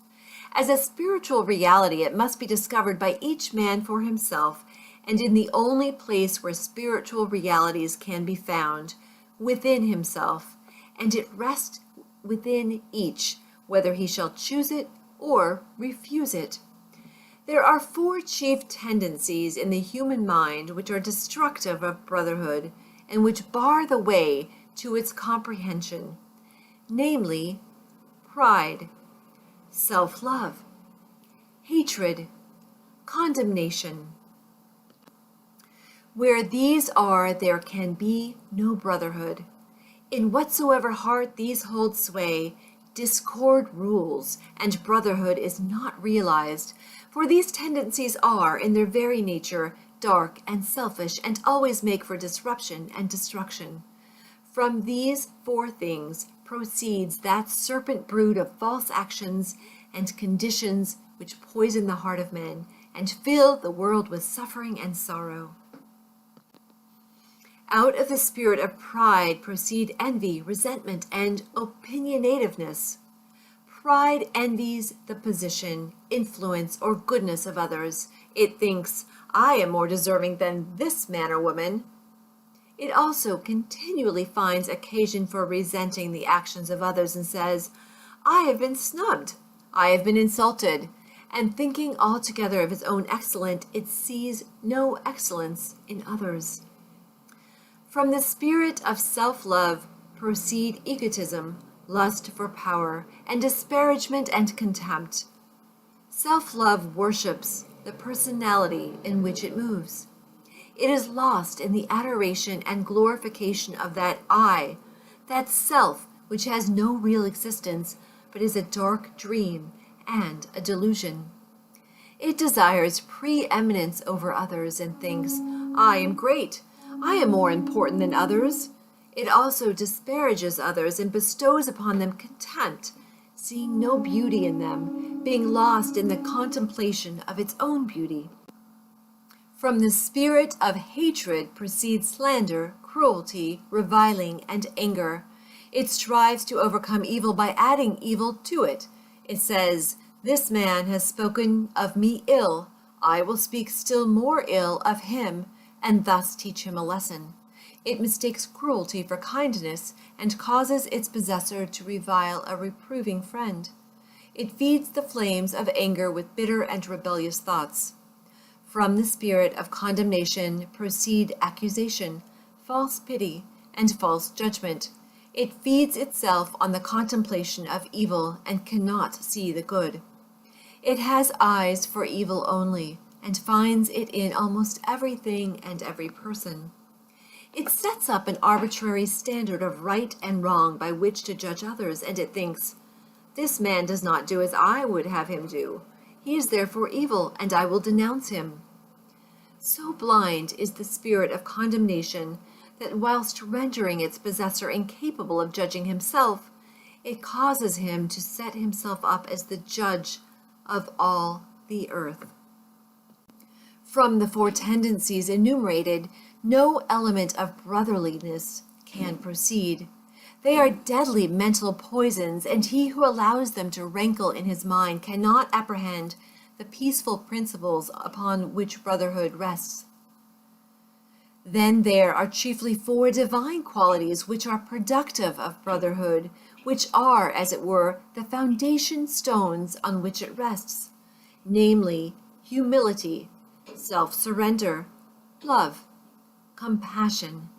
As a spiritual reality, it must be discovered by each man for himself, and in the only place where spiritual realities can be found, within himself, and it rests within each, whether he shall choose it or refuse it. There are four chief tendencies in the human mind which are destructive of brotherhood, and which bar the way to its comprehension, namely, pride, self-love, hatred, condemnation. Where these are, there can be no brotherhood. In whatsoever heart these hold sway, discord rules, and brotherhood is not realized, for these tendencies are, in their very nature, dark and selfish, and always make for disruption and destruction. From these four things proceeds that serpent brood of false actions and conditions which poison the heart of men, and fill the world with suffering and sorrow. Out of the spirit of pride proceed envy, resentment, and opinionativeness. Pride envies the position, influence, or goodness of others. It thinks, I am more deserving than this man or woman. It also continually finds occasion for resenting the actions of others and says, I have been snubbed, I have been insulted, and thinking altogether of its own excellence, it sees no excellence in others. From the spirit of self-love proceed egotism, lust for power, and disparagement and contempt. Self-love worships the personality in which it moves. It is lost in the adoration and glorification of that I, that self which has no real existence, but is a dark dream and a delusion. It desires preeminence over others and thinks, I am great, I am more important than others. It also disparages others and bestows upon them contempt, seeing no beauty in them, being lost in the contemplation of its own beauty. From the spirit of hatred proceeds slander, cruelty, reviling, and anger. It strives to overcome evil by adding evil to it. It says, This man has spoken of me ill. I will speak still more ill of him, and thus teach him a lesson. It mistakes cruelty for kindness and causes its possessor to revile a reproving friend. It feeds the flames of anger with bitter and rebellious thoughts. From the spirit of condemnation proceed accusation, false pity, and false judgment. It feeds itself on the contemplation of evil and cannot see the good. It has eyes for evil only, and finds it in almost everything and every person. It sets up an arbitrary standard of right and wrong by which to judge others, and it thinks, This man does not do as I would have him do. He is therefore evil, and I will denounce him. So blind is the spirit of condemnation that whilst rendering its possessor incapable of judging himself, it causes him to set himself up as the judge of all the earth. From the four tendencies enumerated, no element of brotherliness can proceed. They are deadly mental poisons, and he who allows them to rankle in his mind cannot apprehend the peaceful principles upon which brotherhood rests. Then there are chiefly four divine qualities which are productive of brotherhood, which are, as it were, the foundation stones on which it rests, namely, humility, self-surrender, love, compassion.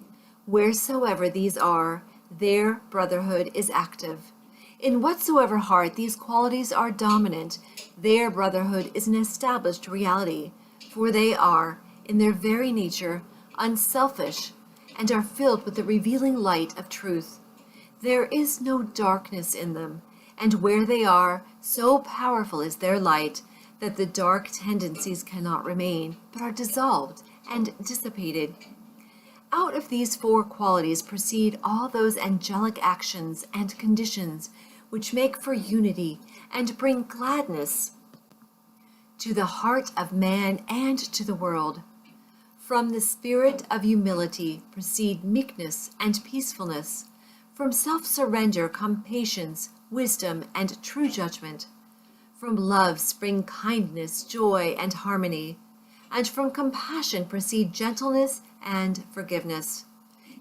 Wheresoever these are, there brotherhood is active. In whatsoever heart these qualities are dominant, there brotherhood is an established reality, for they are, in their very nature, unselfish, and are filled with the revealing light of truth. There is no darkness in them, and where they are, so powerful is their light that the dark tendencies cannot remain, but are dissolved and dissipated. Out of these four qualities proceed all those angelic actions and conditions which make for unity and bring gladness to the heart of man and to the world. From the spirit of humility proceed meekness and peacefulness. From self-surrender come patience, wisdom, and true judgment. From love spring kindness, joy, and harmony. And from compassion proceed gentleness and forgiveness.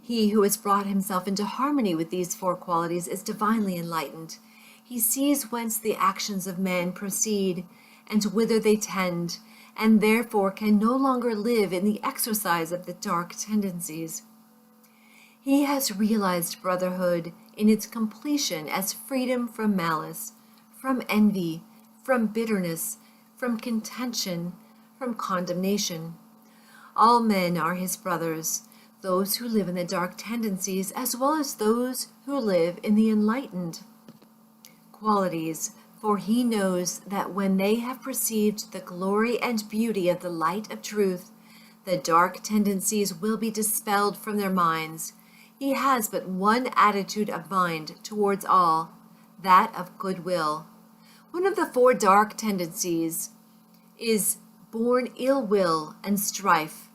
He who has brought himself into harmony with these four qualities is divinely enlightened. He sees whence the actions of men proceed and whither they tend, and therefore can no longer live in the exercise of the dark tendencies. He has realized brotherhood in its completion as freedom from malice, from envy, from bitterness, from contention, from condemnation. All men are his brothers, those who live in the dark tendencies as well as those who live in the enlightened qualities, for he knows that when they have perceived the glory and beauty of the light of truth, the dark tendencies will be dispelled from their minds. He has but one attitude of mind towards all, that of goodwill. One of the four dark tendencies is born ill will and strife.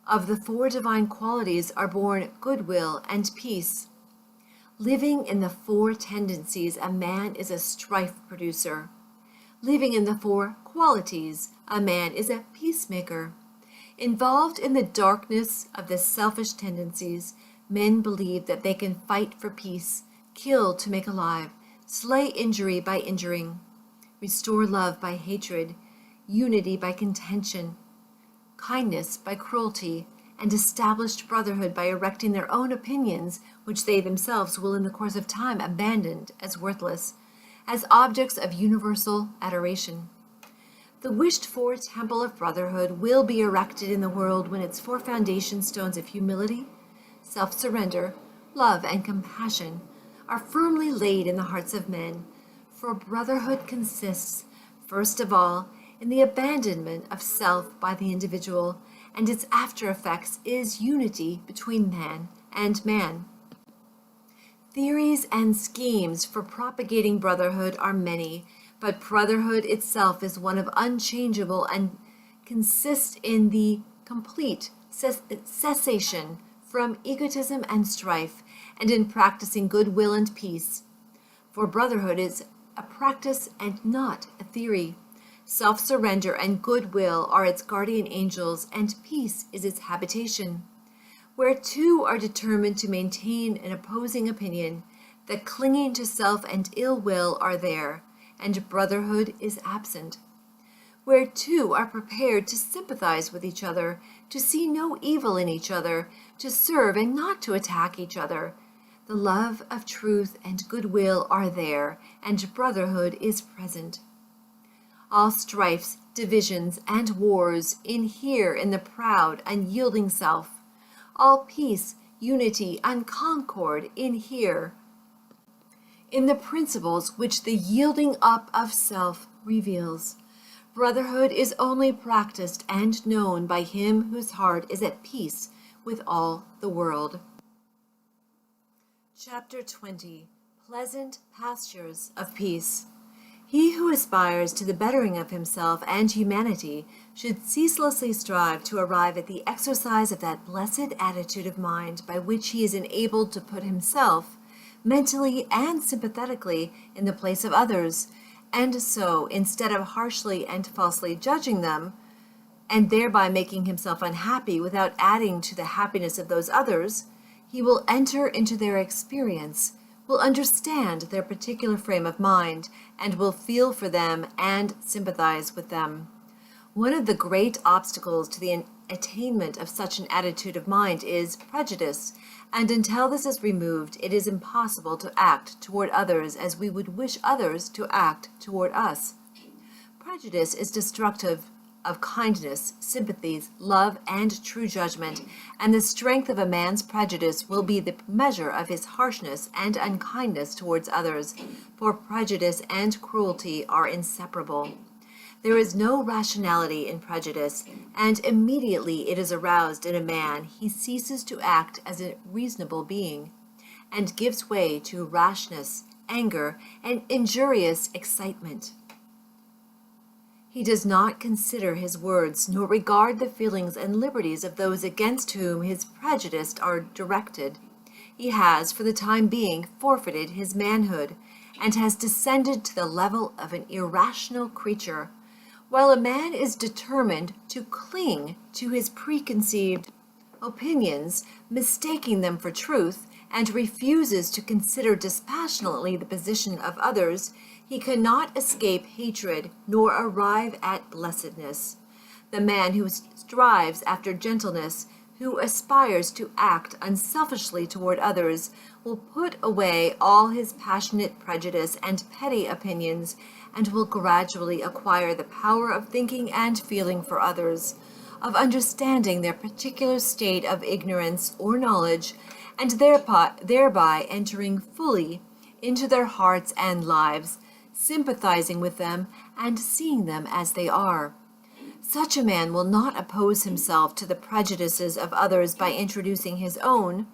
Of the four divine qualities are born goodwill and peace. Living in the four tendencies, a man is a strife producer. Living in the four qualities, a man is a peacemaker. Involved in the darkness of the selfish tendencies, men believe that they can fight for peace, kill to make alive, slay injury by injuring, restore love by hatred, unity by contention, kindness by cruelty, and established brotherhood by erecting their own opinions, which they themselves will in the course of time abandon as worthless, as objects of universal adoration. The wished-for temple of brotherhood will be erected in the world when its four foundation stones of humility, self-surrender, love, and compassion are firmly laid in the hearts of men. For brotherhood consists, first of all, in the abandonment of self by the individual, and its after effects is unity between man and man. Theories and schemes for propagating brotherhood are many, but brotherhood itself is one of unchangeable and consists in the complete cessation from egotism and strife, and in practicing goodwill and peace. For brotherhood is a practice and not a theory. Self-surrender and goodwill are its guardian angels, and peace is its habitation. Where two are determined to maintain an opposing opinion, the clinging to self and ill will are there, and brotherhood is absent. Where two are prepared to sympathize with each other, to see no evil in each other, to serve and not to attack each other, the love of truth and goodwill are there, and brotherhood is present. All strifes, divisions, and wars inhere in the proud, unyielding self. All peace, unity, and concord inhere in the principles which the yielding up of self reveals. Brotherhood is only practiced and known by him whose heart is at peace with all the world. Chapter 20. Pleasant Pastures of Peace. He who aspires to the bettering of himself and humanity should ceaselessly strive to arrive at the exercise of that blessed attitude of mind by which he is enabled to put himself, mentally and sympathetically, in the place of others, and so, instead of harshly and falsely judging them, and thereby making himself unhappy without adding to the happiness of those others, he will enter into their experience, will understand their particular frame of mind, and will feel for them and sympathize with them. One of the great obstacles to the attainment of such an attitude of mind is prejudice, and until this is removed, it is impossible to act toward others as we would wish others to act toward us. Prejudice is destructive of kindness, sympathies, love, and true judgment, and the strength of a man's prejudice will be the measure of his harshness and unkindness towards others, for prejudice and cruelty are inseparable. There is no rationality in prejudice, and immediately it is aroused in a man, he ceases to act as a reasonable being, and gives way to rashness, anger, and injurious excitement. He does not consider his words, nor regard the feelings and liberties of those against whom his prejudices are directed. He has, for the time being, forfeited his manhood, and has descended to the level of an irrational creature. While a man is determined to cling to his preconceived opinions, mistaking them for truth, and refuses to consider dispassionately the position of others, he cannot escape hatred nor arrive at blessedness. The man who strives after gentleness, who aspires to act unselfishly toward others, will put away all his passionate prejudice and petty opinions, and will gradually acquire the power of thinking and feeling for others, of understanding their particular state of ignorance or knowledge, and thereby entering fully into their hearts and lives, sympathizing with them and seeing them as they are. Such a man will not oppose himself to the prejudices of others by introducing his own,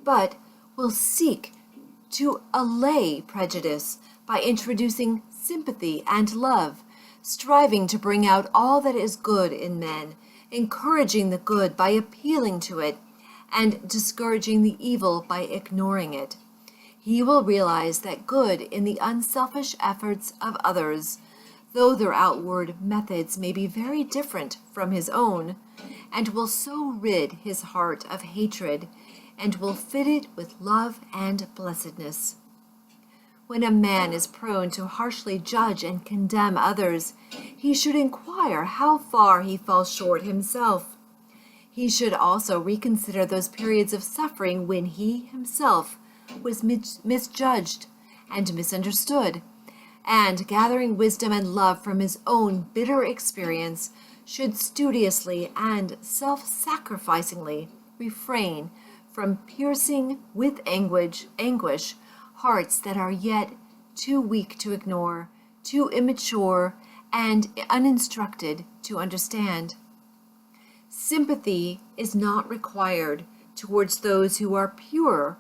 but will seek to allay prejudice by introducing sympathy and love, striving to bring out all that is good in men, encouraging the good by appealing to it, and discouraging the evil by ignoring it. He will realize that good in the unselfish efforts of others, though their outward methods may be very different from his own, and will so rid his heart of hatred, and will fit it with love and blessedness. When a man is prone to harshly judge and condemn others, he should inquire how far he falls short himself. He should also reconsider those periods of suffering when he himself was misjudged and misunderstood, and, gathering wisdom and love from his own bitter experience, should studiously and self-sacrificingly refrain from piercing with anguish hearts that are yet too weak to ignore, too immature and uninstructed to understand. Sympathy is not required towards those who are purer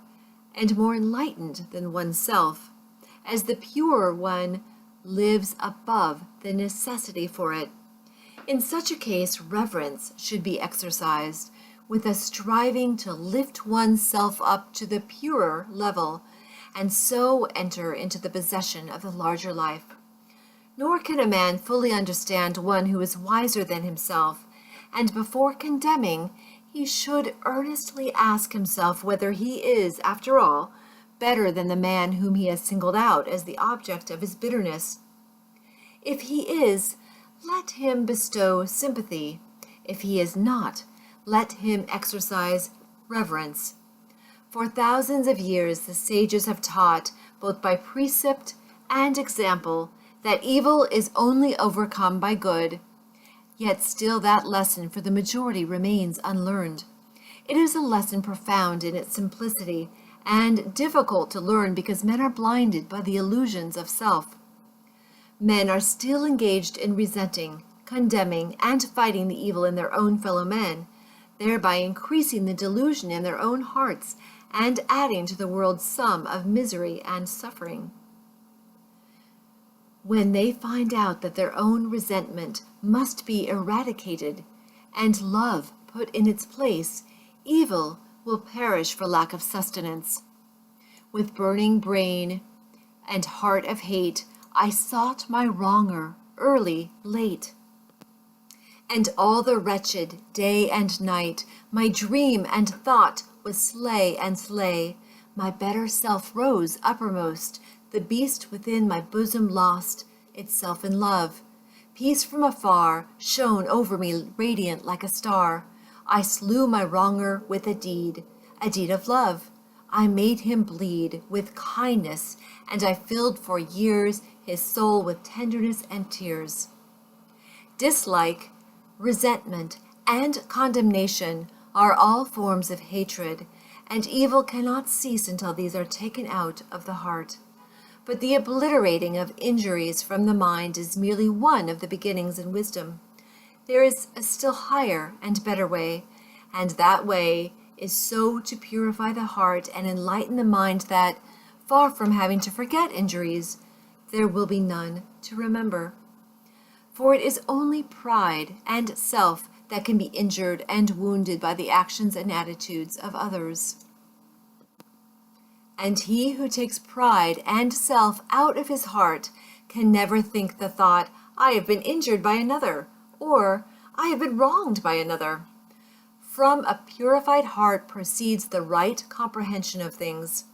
and more enlightened than oneself, as the purer one lives above the necessity for it. In such a case, reverence should be exercised, with a striving to lift oneself up to the purer level, and so enter into the possession of the larger life. Nor can a man fully understand one who is wiser than himself, and before condemning, he should earnestly ask himself whether he is, after all, better than the man whom he has singled out as the object of his bitterness. If he is, let him bestow sympathy. If he is not, let him exercise reverence. For thousands of years the sages have taught, both by precept and example, that evil is only overcome by good. Yet still that lesson for the majority remains unlearned. It is a lesson profound in its simplicity, and difficult to learn because men are blinded by the illusions of self. Men are still engaged in resenting, condemning, and fighting the evil in their own fellow men, thereby increasing the delusion in their own hearts and adding to the world's sum of misery and suffering. When they find out that their own resentment must be eradicated and love put in its place, evil will perish for lack of sustenance. With burning brain and heart of hate, I sought my wronger early, late. And all the wretched, day and night, my dream and thought was slay and slay. My better self rose uppermost, the beast within my bosom lost itself in love. Peace from afar shone over me radiant like a star. I slew my wronger with a deed of love. I made him bleed with kindness, and I filled for years his soul with tenderness and tears. Dislike, resentment, and condemnation are all forms of hatred, and evil cannot cease until these are taken out of the heart. But the obliterating of injuries from the mind is merely one of the beginnings in wisdom. There is a still higher and better way, and that way is so to purify the heart and enlighten the mind that, far from having to forget injuries, there will be none to remember. For it is only pride and self that can be injured and wounded by the actions and attitudes of others. And he who takes pride and self out of his heart can never think the thought, I have been injured by another, or I have been wronged by another. From a purified heart proceeds the right comprehension of things.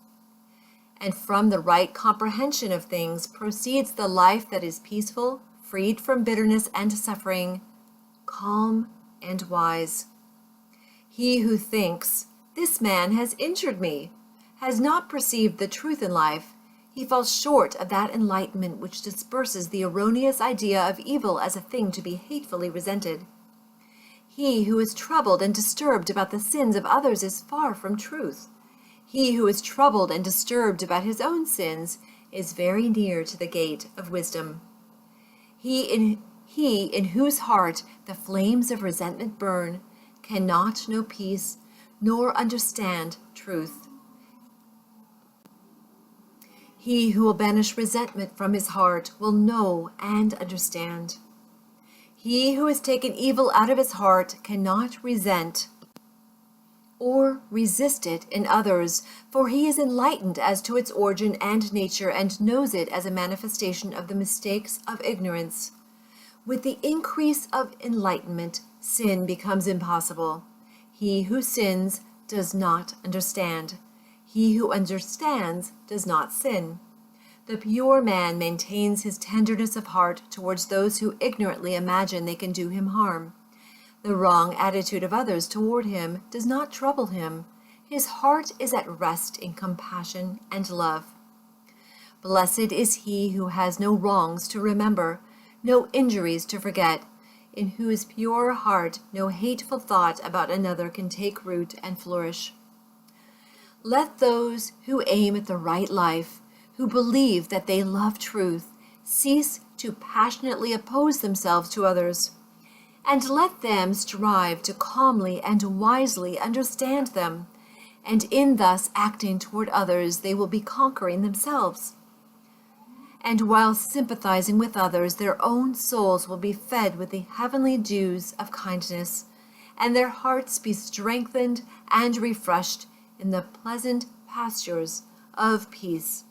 And from the right comprehension of things proceeds the life that is peaceful, freed from bitterness and suffering, calm and wise. He who thinks, this man has injured me, has not perceived the truth in life. He falls short of that enlightenment which disperses the erroneous idea of evil as a thing to be hatefully resented. He who is troubled and disturbed about the sins of others is far from truth. He who is troubled and disturbed about his own sins is very near to the gate of wisdom. He in whose heart the flames of resentment burn cannot know peace nor understand truth. He who will banish resentment from his heart will know and understand. He who has taken evil out of his heart cannot resent or resist it in others, for he is enlightened as to its origin and nature and knows it as a manifestation of the mistakes of ignorance. With the increase of enlightenment, sin becomes impossible. He who sins does not understand. He who understands does not sin. The pure man maintains his tenderness of heart towards those who ignorantly imagine they can do him harm. The wrong attitude of others toward him does not trouble him. His heart is at rest in compassion and love. Blessed is he who has no wrongs to remember, no injuries to forget, in whose pure heart no hateful thought about another can take root and flourish. Let those who aim at the right life, who believe that they love truth, cease to passionately oppose themselves to others, and let them strive to calmly and wisely understand them, and in thus acting toward others they will be conquering themselves. And while sympathizing with others, their own souls will be fed with the heavenly dews of kindness, and their hearts be strengthened and refreshed in the pleasant pastures of peace.